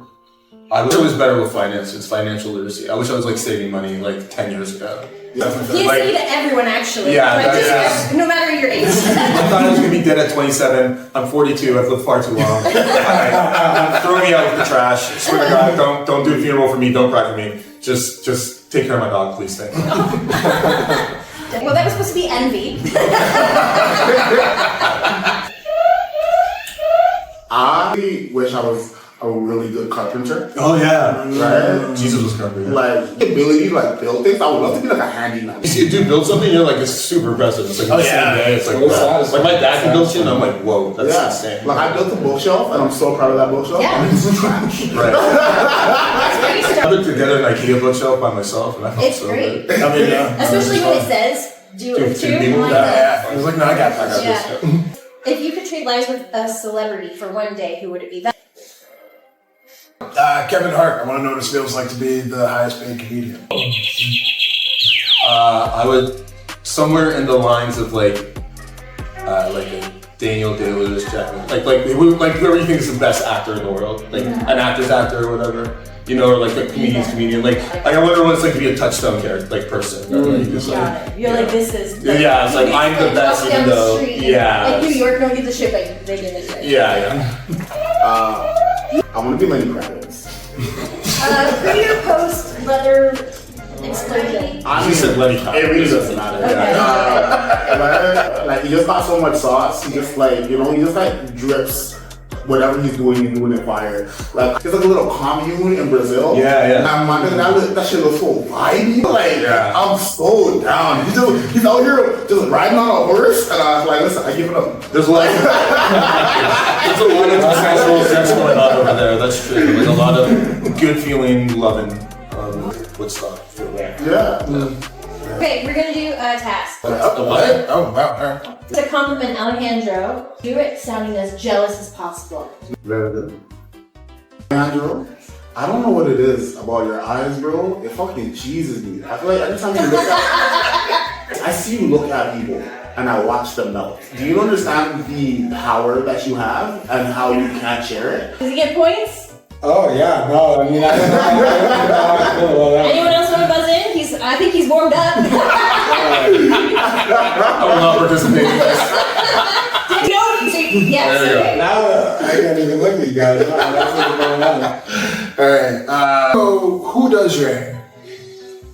S8: I wish I was better with finance. It's financial literacy. I wish I was like saving money like 10 years ago.
S7: You say to everyone, actually.
S8: Yeah,
S7: Like,
S8: that's-
S7: just, no matter your age.
S8: I thought I was gonna be dead at 27. I'm 42. I've lived far too long. Throw me out with the trash. Swear to God, don't do a funeral for me. Don't cry for me. Just take care of my dog, please. Thank you.
S7: Well, that was supposed to be envy.
S6: I wish I was a really good carpenter.
S8: Oh yeah.
S6: Right?
S8: Jesus was carpenter.
S6: Like, the ability to build things. I would love to be like a handyman.
S8: You see a dude build something, you're like, it's super impressive. It's like,
S4: Oh,
S8: the
S4: yeah.
S8: same day. It's like,
S9: Well,
S8: wow.
S9: it's
S8: Like my dad can build shit, and I'm
S9: satisfying.
S8: like, whoa, that's insane.
S6: Like, I built a bookshelf, and I'm so proud of that bookshelf.
S7: Yeah.
S6: I mean, it's trash.
S8: Right.
S7: Pretty
S8: I
S7: stuff.
S8: put together an IKEA bookshelf by myself, and I felt
S7: It's
S8: so
S7: great.
S8: good.
S4: I mean,
S7: Especially when it says, do it with
S8: Two
S7: two.
S8: people.
S7: Like that.
S4: yeah. I was like, no, I got this.
S7: Yeah. If you could trade lives with a celebrity for one day, who would it be?
S4: Kevin Hart. I want to know what it feels like to be the highest paid comedian.
S8: I would somewhere in the lines of like a Daniel Day-Lewis, whoever you think is the best actor in the world, like an actor's actor or whatever, or like a comedian's comedian. Like I wonder what it's like to be a touchstone character, like person. Right? Just, like,
S7: You're like, this is.
S8: Yeah, it's like, I'm the best,
S7: walk
S8: even
S7: down the
S8: though-
S7: street,
S8: yeah.
S7: Like New York, no one gives a shit, but they did it.
S8: yeah.
S6: I want to be Lenny Kravitz.
S7: Pre or post leather explosion?
S8: He said Lenny Kravitz.
S6: It really doesn't matter.
S7: Okay.
S6: Like, he just got so much sauce. He just he just drips whatever he's doing it fire. Like, it's like a little commune in Brazil.
S8: Yeah.
S6: And my God, that shit looks so vibey. Like,
S8: Yeah.
S6: I'm so down. He's out here just riding on a horse. And I was like, listen, I give it up.
S8: There's a lot of sexual sex going on over there. That's true. Like a lot of good feeling, loving Woodstock.
S6: Yeah.
S7: Okay, we're gonna do a task.
S4: The what? Oh, wow. Alright.
S7: To compliment Alejandro, do it sounding as jealous as possible.
S6: Very good. Alejandro, I don't know what it is about your eyes, bro. It fucking cheeses me. I feel like every time you look at I see you look at people and I watch them melt. Do you understand the power that you have and how you can't share it?
S7: Does he get points?
S9: Oh yeah, no, I mean I don't know how I feel about that.
S7: Anyone else want to buzz in? I think he's warmed up.
S5: I will not participate in this.
S7: No, yes,
S5: There we go.
S7: okay.
S9: Now I can't even look at you guys. Wow, that's what's going on.
S4: Alright. So who does your hair?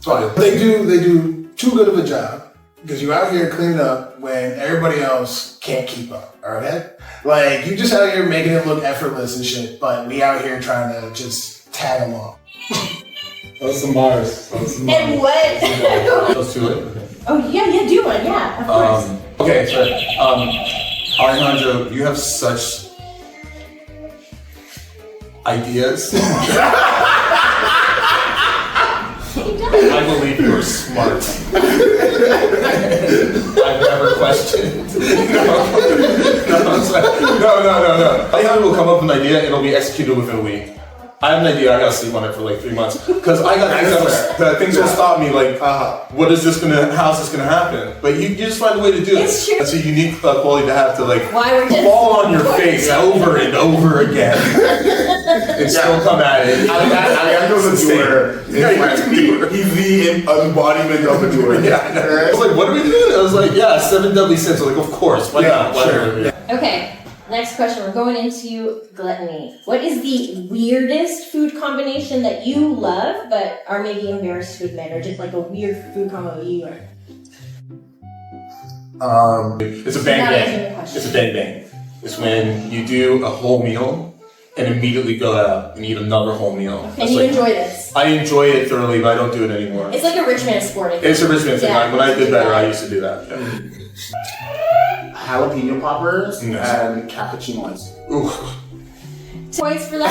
S4: Fine. They do too good of a job because you're out here cleaning up when everybody else can't keep up. Alright? Like you just out here making it look effortless and shit, but we out here trying to just tag along.
S9: Those some bars.
S7: And what?
S5: Those two.
S7: Oh, yeah, do one, yeah, of course.
S5: Okay, so Alejandro, you have such ideas. I believe you're smart. I've never questioned. No. Alejandro will come up with an idea and it'll be executed within a week. I have an idea, I gotta sleep on it for like 3 months. Because I got things will stop me, like, how is this gonna happen? But you just find a way to do it.
S7: It's true.
S5: That's a unique quality to have to like
S7: Why we're just
S5: fall on your face over and over again. And still come at it.
S6: Alejandro's a doer. He's the embodiment of a doer.
S5: Yeah, I know. I was like, what are we doing? I was like, yeah, 7 deadly sins. I was like, of course, why not? Why
S6: sure.
S5: not? Yeah.
S7: Okay, next question. We're going into gluttony. What is the weirdest food combination that you love but are maybe embarrassed to admit, or just like a weird food combo you are?
S5: It's a
S7: Not
S5: bang
S7: answering the
S5: bang.
S7: question.
S5: It's a bang bang. It's when you do a whole meal and immediately go out and eat another whole meal.
S7: And
S5: That's
S7: you
S5: like,
S7: enjoy this.
S5: I enjoy it thoroughly, but I don't do it anymore.
S7: It's like a rich man's sport. I think.
S5: It's a rich man thing.
S7: Yeah.
S5: Like, when I did better, I used to do that. Yeah.
S6: Jalapeno poppers
S5: Yes.
S6: and cappuccino ice.
S5: Ooh.
S7: Points for that.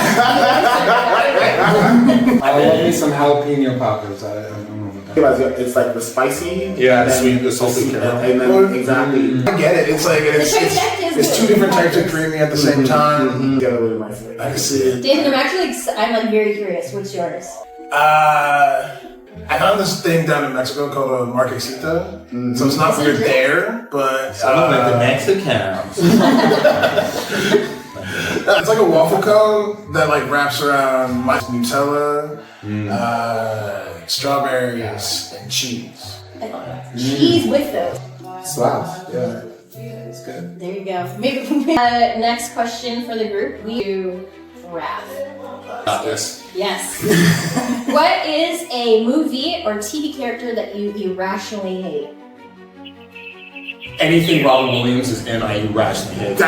S9: I love me some jalapeno poppers. I don't know what that.
S6: It's like the spicy.
S5: Yeah, the
S6: and
S5: sweet, the salty caramel.
S6: And then exactly.
S4: I get it. It's like it's two different types of creamy at the same time.
S6: Get a really nice way.
S4: I can see it.
S7: David, I'm like very curious. What's yours?
S4: I found this thing down in Mexico called a marquesita. So it's not weird there, but
S5: the Mexicans.
S4: it's like a waffle cone that like wraps around my Nutella, strawberries, and cheese.
S7: Cheese with those.
S9: Slaps.
S4: Yeah.
S9: It's good.
S7: There you go. Maybe next question for the group. We do rap.
S5: Got this.
S7: Yes. What is a movie or TV character that you irrationally hate?
S5: Anything Robin Williams is in, I irrationally hate.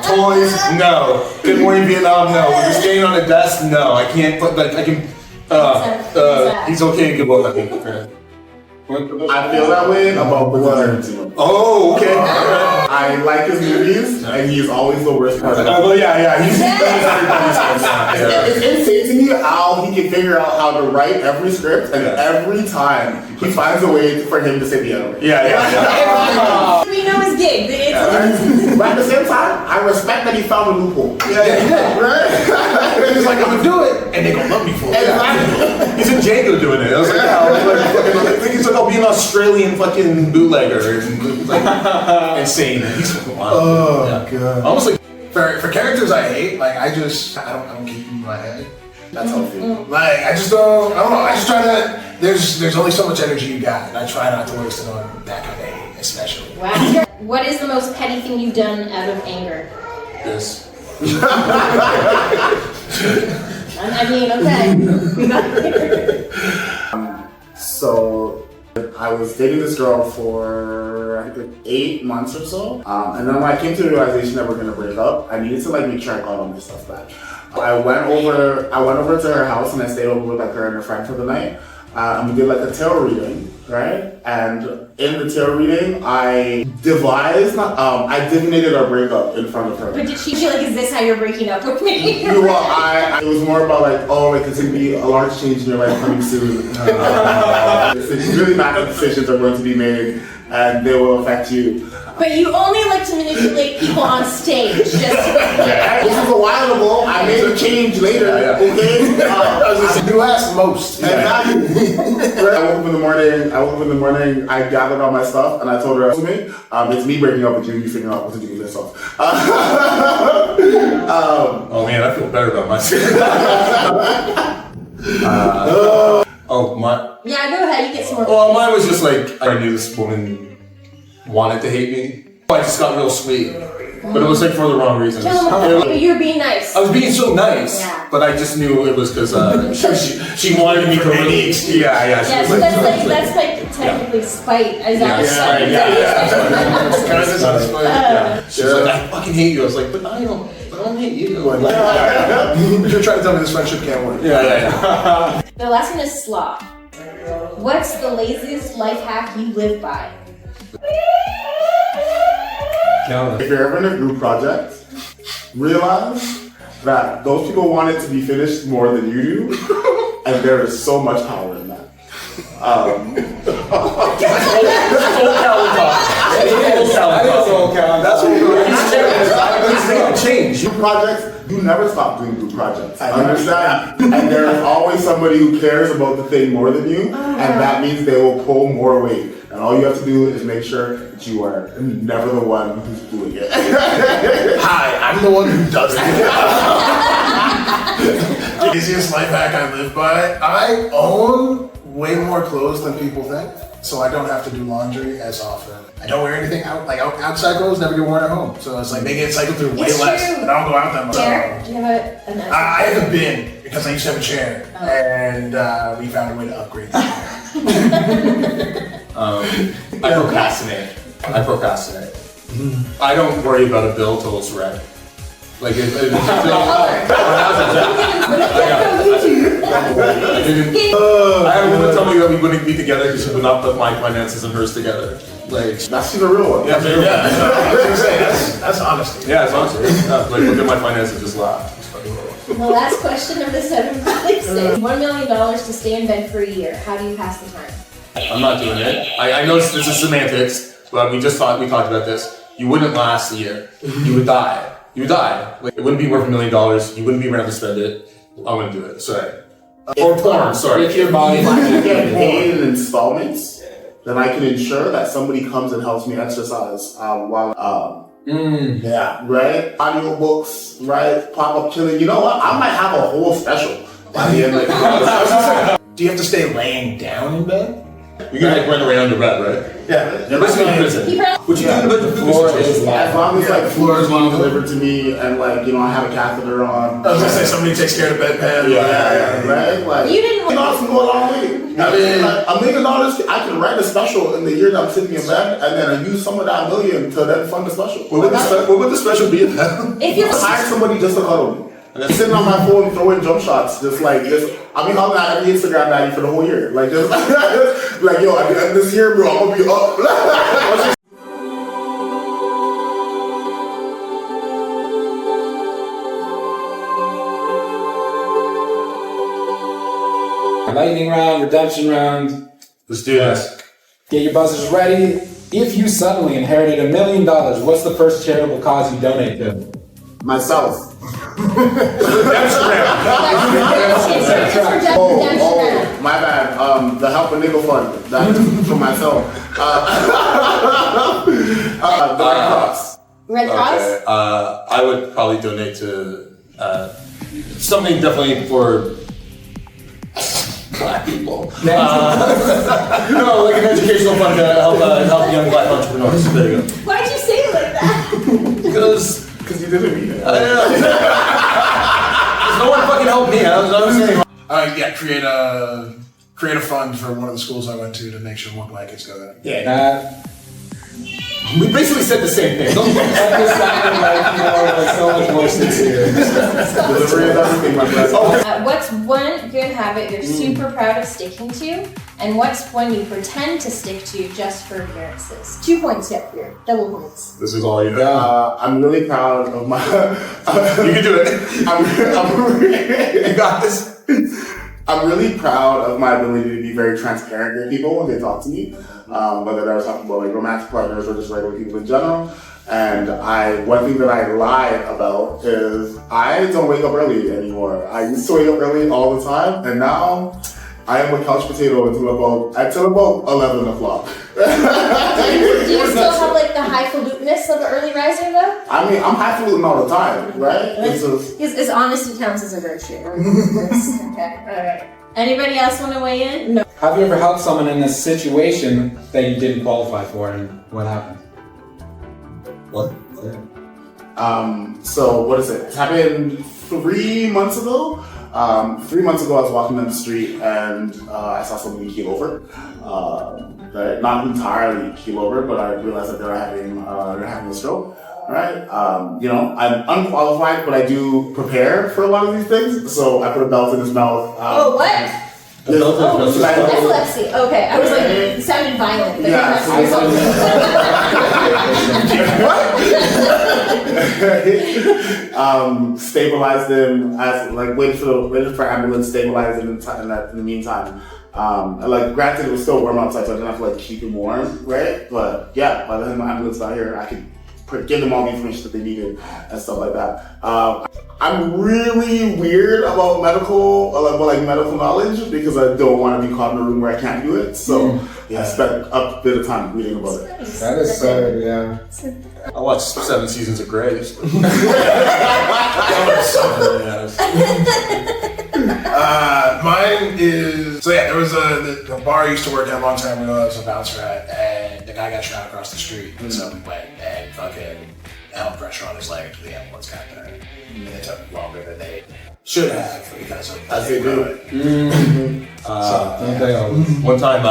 S5: Toys, no. Good Morning Vietnam, no. When you're staying on a desk, no. I can't put like I can. He's okay in Good Will Hunting.
S6: I feel that way about Blood.
S5: Oh, okay.
S6: I like his movies, and he's always the worst part.
S5: Well, yeah. He's
S6: It's insane to me how he can figure out how to write every script, and every time he finds a way for him to say the other way.
S5: Yeah.
S7: We know his gig.
S6: But at the same time, I respect that he found a loophole.
S4: Yeah, he did.
S6: Right?
S4: He's like, I'm gonna do it, and they gonna love me for it.
S6: Exactly.
S5: He's in Django doing it. I was like, I think he's like, I'll be an Australian fucking bootlegger. And, like, insane. He's fucking wild.
S4: Oh god.
S5: Almost like
S4: For characters I hate, like I don't keep them in my head.
S6: That's how I feel.
S4: Like I don't know. I just try to. There's only so much energy you got, and I try not to waste it on that kind of hate, especially.
S7: Wow. What is the most petty thing you've done out of anger?
S5: this.
S7: I mean, okay. We got here.
S6: So I was dating this girl for I think like 8 months or so, and then when I came to the realization that we're gonna break up, I needed to like make sure I got all my stuff back. I went over to her house and I stayed over with like her and her friend for the night. and we did like a tarot reading, right? And in the tarot reading, I divinated our breakup in front of her.
S7: But did she feel like, is this how you're breaking up with me?
S6: Well, it was more about like, oh, like there's gonna be a large change in your life coming soon. Really bad decisions are going to be made, and they will affect you.
S7: But you only like to manipulate people on stage, just to be clear.
S6: This was a while ago. I made a change later. Okay.
S4: You asked most.
S6: Exactly. I woke up in the morning. I gathered all my stuff, and I told her, it's me breaking up with you. You figuring out what to do with yourself.
S8: Oh man, I feel better about myself.
S7: Yeah, go ahead. You get some more.
S8: Well, mine was just like, I knew this woman wanted to hate me. I just got real sweet. But it was like for the wrong reasons.
S7: You're being nice.
S8: I was being so nice,
S7: Yeah.
S8: but I just knew it was because she wanted me to really. Yeah.
S7: Yeah, so that's like technically spite. Is that
S8: She was like, I fucking hate you. I was like, but I don't hate you.
S4: You're trying to tell me this friendship can't work.
S8: Yeah.
S7: The last one is sloth. What's the laziest life hack you live by?
S6: If you're ever in a group project, realize that those people want it to be finished more than you do, and there is so much power in that.
S8: That's what change.
S6: Group projects, you never stop doing group projects. Understand? And there is always somebody who cares about the thing more than you, and that means they will pull more weight. And all you have to do is make sure that you are never the one who's doing it.
S4: Hi, I'm the one who does it. The easiest life hack I live by, I own way more clothes than people think, so I don't have to do laundry as often. I don't wear anything outside clothes, never get worn at home. So it's like making it cycle through way less. And I don't go out that much.
S7: Chair? Do you have an
S4: I have a bin because I used to have a chair, and we found a way to upgrade the chair.
S8: I procrastinate. I don't worry about a bill till it's ready. Like I had a woman tell me that we wouldn't be together because she would not put my finances and hers together. Like
S6: that's the real one.
S4: Yeah, I was gonna say that's honesty.
S8: Yeah, it's honesty. Like look at my finances and just laugh.
S7: The last question of the 7 5 6. $1 million to stay in bed for a year. How do you pass the time?
S8: I'm not doing it. I know this is semantics, but we talked about this. You wouldn't last a year. You would die. You would die. Like, it wouldn't be worth $1 million. You wouldn't be around to spend it. I wouldn't do it. Sorry. Or porn. Sorry.
S6: If your body can get paid in installments, then I can ensure that somebody comes and helps me exercise while right? Audiobooks, right? Pop-up chilling. You know what? I might have a whole special by the end of the
S4: Do you have to stay laying down in bed?
S8: You can like run around the bed, right?
S4: Yeah.
S8: You're basically in prison. What you do in the floor is
S6: as long as like floor is being delivered to me and like I have a catheter on.
S4: I was gonna say somebody takes care of the bedpan.
S6: Right? Like
S7: you didn't
S6: $1 can go a long way. I mean, like $1 million, I can write a special in the year that I'm sitting in bed, and then I use some of that $1 million to then fund the special.
S8: What would the special be about?
S7: If you
S6: hire somebody just to cuddle me. And then sitting on my phone throwing jump shots, just I'll be hollering at every Instagram daddy for the whole year. Like just like yo, at the end of this year, bro, I'm gonna be up.
S9: Lightning round, redemption round.
S8: Let's do this.
S9: Get your buzzers ready. If you suddenly inherited $1 million, what's the first charitable cause you donate to?
S6: Myself.
S7: Oh,
S6: my bad. The Help a Nigga Fund. That's for myself. The Red Cross.
S7: Red Cross?
S8: Okay. I would probably donate to something definitely for Black people. No, like an educational fund to help young Black entrepreneurs. There you go.
S7: Why'd you say it like that?
S8: Because
S6: you didn't mean it.
S8: I don't know. No one fucking helped me. I was saying.
S4: Create a fund for one of the schools I went to make sure more Black kids go there.
S8: Yeah. We basically said the same thing.
S9: That just sounded like so much more
S5: consistency.
S6: Delivery of everything, my friend.
S7: What's one good habit you're super proud of sticking to? And what's one you pretend to stick to just for appearances? 2 points yet here. Double points.
S5: This is all you got.
S6: I'm really proud of my.
S5: You can do it. You got this.
S6: I'm really proud of my ability to be very transparent with people when they talk to me, whether they're talking about like romantic partners or just regular people in general. And one thing that I lie about is I don't wake up early anymore. I used to wake up early all the time, and now I am a couch potato until about 11 o'clock.
S7: Do you still have like the highfalutinous of an early riser though?
S6: I mean, I'm highfalutin all the time, right?
S7: His honesty counts as a virtue. Okay, alright. Anybody else want to weigh in? No.
S9: Have you ever helped someone in a situation that you didn't qualify for, and what happened?
S5: What?
S6: So what is it? It happened 3 months ago. 3 months ago, I was walking down the street and I saw somebody keel over. Not entirely keel over, but I realized that they're having a stroke. Right? I'm unqualified, but I do prepare for a lot of these things. So I put a belt in his mouth.
S7: Oh, what? Epilepsy. Okay, I was like, it sounded violent. But
S6: yeah. Stabilized him as waited for ambulance, stabilized him in the meantime. Granted, it was still warm outside, so I didn't have to keep him warm, right? But yeah, by the time the ambulance got here, I could give them all the information that they needed and stuff like that. I'm really weird about medical knowledge because I don't want to be caught in a room where I can't do it. So I spent a bit of time reading about it.
S9: That is so, yeah.
S5: I watched 7 seasons of Grey's.
S4: Mine is there was the bar I used to work at a long time ago. I was a bouncer at, and the guy got shot across the street. And so we went and fucking held pressure on his leg until the ambulance got there. And it took longer than they should have because of
S6: as they do it.
S5: One time,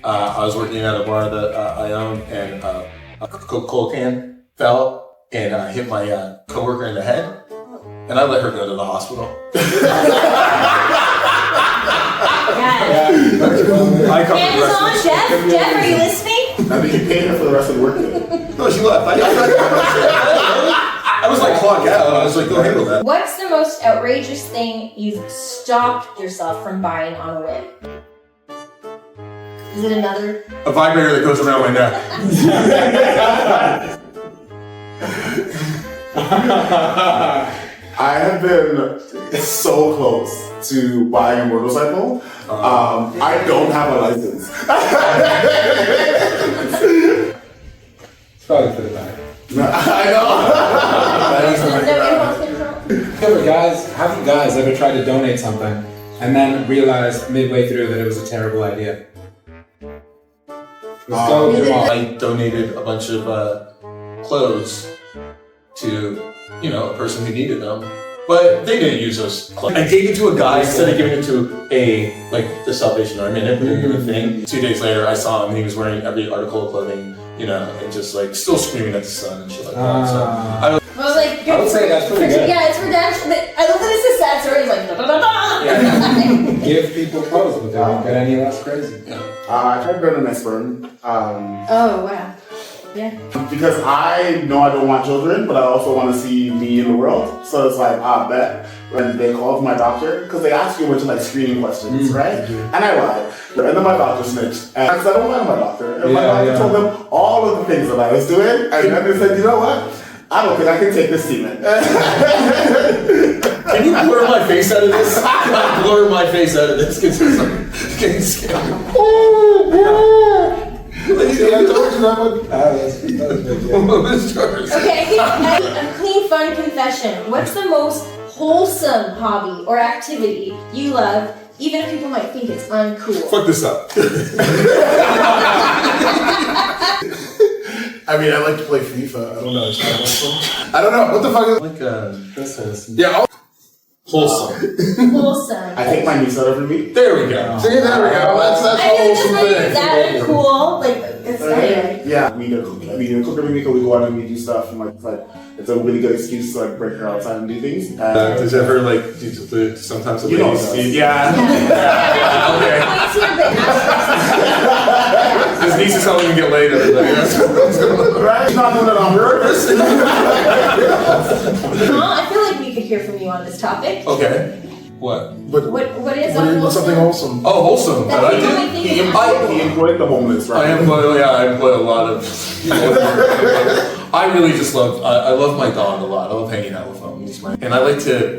S5: I was working at a bar that I own, and a Coca-Cola can fell and hit my coworker in the head, and I let her go to the hospital.
S7: Hands on, Jeff. Jeff, are you listening?
S6: I think you paid her for the rest of the work day.
S5: No, she left. I was like, clock out. I was like, go handle that.
S7: What's the most outrageous thing you've stopped yourself from buying on a whim? Is it another?
S5: A vibrator that goes around my neck.
S6: I have been so close to buying a motorcycle. I don't have a license.
S9: It's probably for the back.
S6: I know.
S9: Have you guys ever tried to donate something and then realized midway through that it was a terrible idea? Let's go, Jamal.
S5: I donated a bunch of clothes to, a person who needed them, but they didn't use those clothes. I gave it to a guy instead of giving it to the Salvation Army, and I put it in a thing. 2 days later, I saw him, and he was wearing every article of clothing, and just still screaming at the sun and shit like that. So I
S9: would say that's pretty good.
S7: Yeah, it's redemption. I love that it's a sad story. He's like, da, da, da, da.
S9: Give people clothes, but they don't get any less crazy.
S6: I tried burning my sperm.
S7: Oh, wow. Yeah.
S6: Because I know I don't want children, but I also want to see me in the world. So it's like, I bet. When they called my doctor, because they ask you a bunch of screening questions, right? And I lied. And then my doctor snitched. And I said, I don't lie to my doctor. And my doctor told them all of the things that I was doing. And then they said, you know what? I don't think I can take this semen.
S5: Can you blur my face out of this? Can I blur my face out of this? Because it's getting scary.
S7: Okay, a clean, fun confession. What's the most wholesome hobby or activity you love, even if people might think it's uncool?
S5: Fuck this up.
S4: I mean, I like to play FIFA. I don't know. I don't know. What the fuck is wholesome.
S7: Wholesome.
S6: I take my niece out every week.
S5: There we go.
S4: See, there we go. That's a wholesome thing.
S7: That cool. It's anyway.
S6: Yeah, we either cook every week or we go out and we do stuff and it's a really good excuse to bring her outside and do things.
S8: Does it ever sometimes the
S6: You know,
S8: ladies?
S6: yeah.
S8: Okay. His niece is helping me get laid. Everybody.
S6: Right? He's not doing it on purpose.
S7: I feel like we could hear from you on this topic.
S8: Okay. What?
S4: But
S7: What is
S4: what's something wholesome?
S8: Oh, wholesome.
S7: That's
S8: But I
S7: the only
S8: do.
S7: thing
S6: He employed the homeless, right?
S8: I employ a lot of people. I really just love. I love my dog a lot. I love hanging out with him. And I like to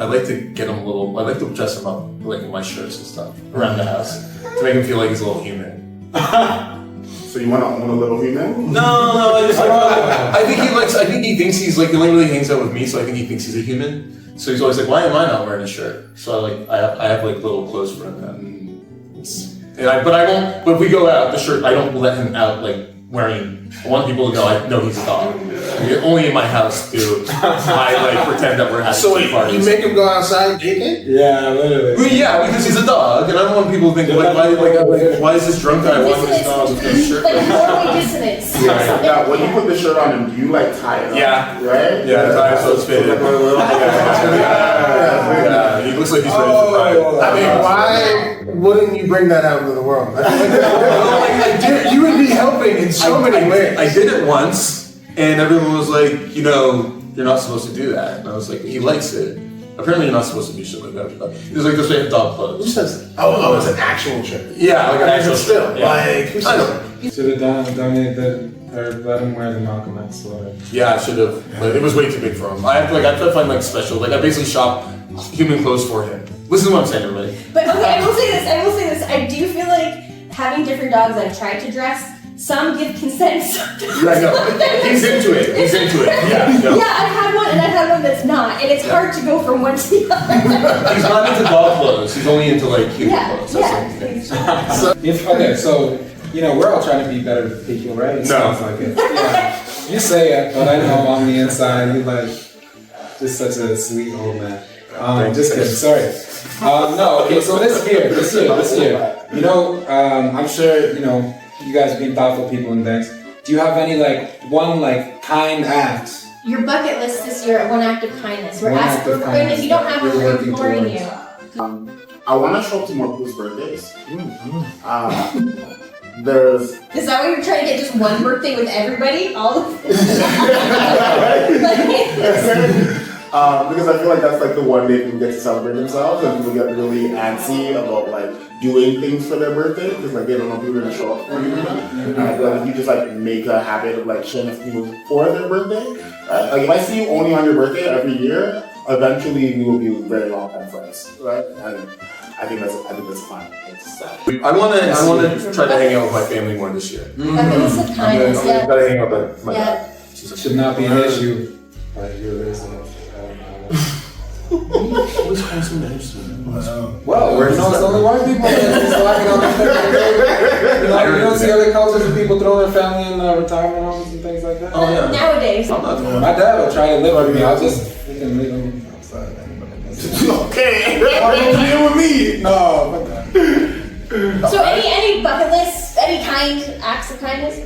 S8: get him a little. I like to dress him up like in my shirts and stuff around the house to make him feel like he's a little human.
S6: So you want to own a little human?
S8: No. I think he thinks he's like. He only really hangs out with me, so I think he thinks he's a human. So he's always like, "Why am I not wearing a shirt?" So I have like little clothes for him. But I won't. But if we go out, the shirt I don't let him out like wearing. I want people to know I know he's a dog. Only in my house do I pretend that we're having
S4: So
S8: tea parties.
S4: you make him go outside naked?
S9: Yeah, literally.
S8: Well, yeah, because he's a dog, and I don't want people to think why is this drunk guy walking his dog with his shirt?
S7: Like four-way dissonance.
S6: Yeah, when you put the shirt on him, you tie it up.
S8: Yeah.
S6: Right?
S8: Yeah, the tie so it's fitted. Yeah, he looks like he's ready for pride.
S4: I mean, why wouldn't you bring that out into the world? I mean, you would be helping in so many ways.
S8: I did it once, and everyone was like, you're not supposed to do that. And I was like, he likes it. Apparently, you're not supposed to do shit like that. He was like, this way, dog clothes.
S4: Who says that? Oh, it's an actual shirt.
S8: Yeah, like an actual
S4: still.
S8: shirt. Yeah.
S4: Who says that?
S9: Should have donated or let him wear the Malcolm X sweater.
S8: Yeah, I should have. But it was way too big for him. I have to find special. I basically shop human clothes for him. Listen to what I'm saying, everybody.
S7: But okay, I will say this. I do feel like having different dogs I've tried to dress, some give consent, some don't.
S8: Yeah, no. He's into it. Yeah. No.
S7: Yeah, I've had one and I've had one that's not, and it's hard to go from one to the other.
S8: He's not into dog clothes. He's only into human clothes.
S9: So we're all trying to be better people, right? It sounds like it. Yeah. You say it, but I know on the inside you're just such a sweet old man. Just kidding. Sorry. No. Okay. So this year. I'm sure you guys being thoughtful people and things. Do you have any one kind act?
S7: Your bucket list this year, one act of kindness. We're
S9: One
S7: asking
S9: act of
S7: for
S9: kindness
S7: if you don't have it,
S9: you're
S7: we're
S9: working
S7: imploring
S9: towards.
S7: you.
S6: I want to show up to more people's birthdays. There's
S7: Is that why you're trying to get just one birthday with everybody? All of them?
S6: because I feel like that's the one day people get to celebrate themselves and people get really antsy about doing things for their birthday because they don't know if people are gonna show up for you. And I feel like if you just make a habit of showing up for people for their birthday, right? If I see you only on your birthday every year, eventually we will be very long time friends, right? And I think that's fun.
S8: I want to try to hang out with my family more this year.
S7: Bucket list of kindness, yeah.
S8: Gotta hang out with my dad.
S9: Should not be an issue.
S4: What's wholesome and interesting?
S9: Well, it's only white people that just lacking on the thing. You don't see other cultures of people throwing their family in retirement homes and things like that.
S8: Oh yeah.
S7: Nowadays.
S8: I'm not doing
S9: My dad will try to live with me. I'll just freaking leave him outside.
S6: Okay.
S9: Why don't you deal with me? No, fuck that.
S7: So any bucket lists, any acts of kindness?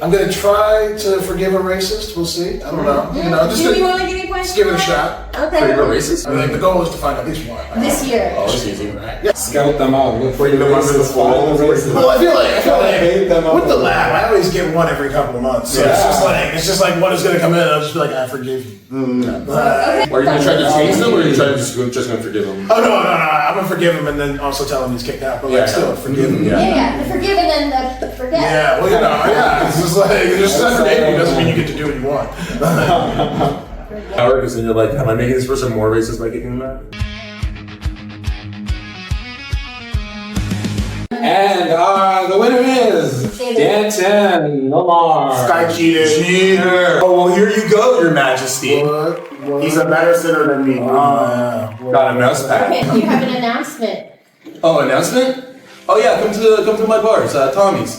S4: I'm gonna try to forgive a racist. We'll see. I don't know.
S7: Do you want to give me points?
S4: Just give it a shot.
S7: Okay.
S8: Are you a racist?
S4: I mean, the goal is to find at least one.
S7: This year.
S8: Oh, it's easy, right?
S9: Scout them out. Look for
S6: Bring them under the fold.
S4: Well, I feel like
S9: Hate them up.
S4: with the lab, I always get one every couple of months. So it's just like what is gonna come in. I'll just be like, I forgive you.
S8: Are you gonna try to change them, or are you just gonna forgive them?
S4: Oh no! I'm gonna forgive him and then also tell him he's kicked out. But still forgive him.
S7: Yeah, the forgive and then the forget.
S4: Yeah, well, it's just just forgiving doesn't mean you get to do what you want.
S8: Howard, because then you're like, am I making this person more racist by kicking them out?
S9: And the winner is Danton Lamar.
S6: Sky cheated.
S8: Cheater! Oh, well, here you go, Your Majesty.
S6: He's a better sitter than me.
S8: Got a mouse pack.
S7: Okay, you have an announcement.
S8: Oh, announcement? Oh yeah, come to my bars,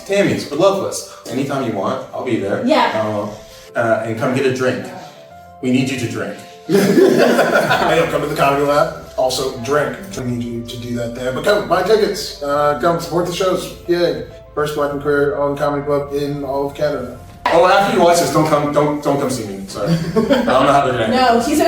S8: Tammy's, or Loveless. Anytime you want, I'll be there.
S7: Yeah.
S8: And come get a drink. We need you to drink.
S4: Hey, come to the Comedy Lab. Also, drink. I need you to do that there. But come, buy tickets. Come support the shows. Yay. First black and queer owned comedy club in all of Canada.
S8: Oh, after you watch this, don't come see me. Sorry, I don't know how they're gonna.
S7: No, he's a.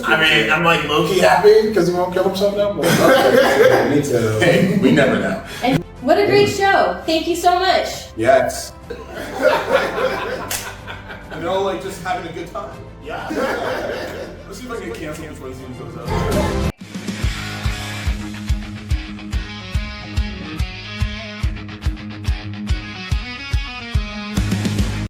S4: I mean, I'm like low-key happy because he won't kill himself now. But
S9: Me too.
S8: Hey, we never know.
S7: And what a great show! Thank you so much.
S8: Yes. You know, like just having a good time.
S4: yeah.
S8: Let's see if I can get canceled before this one goes out.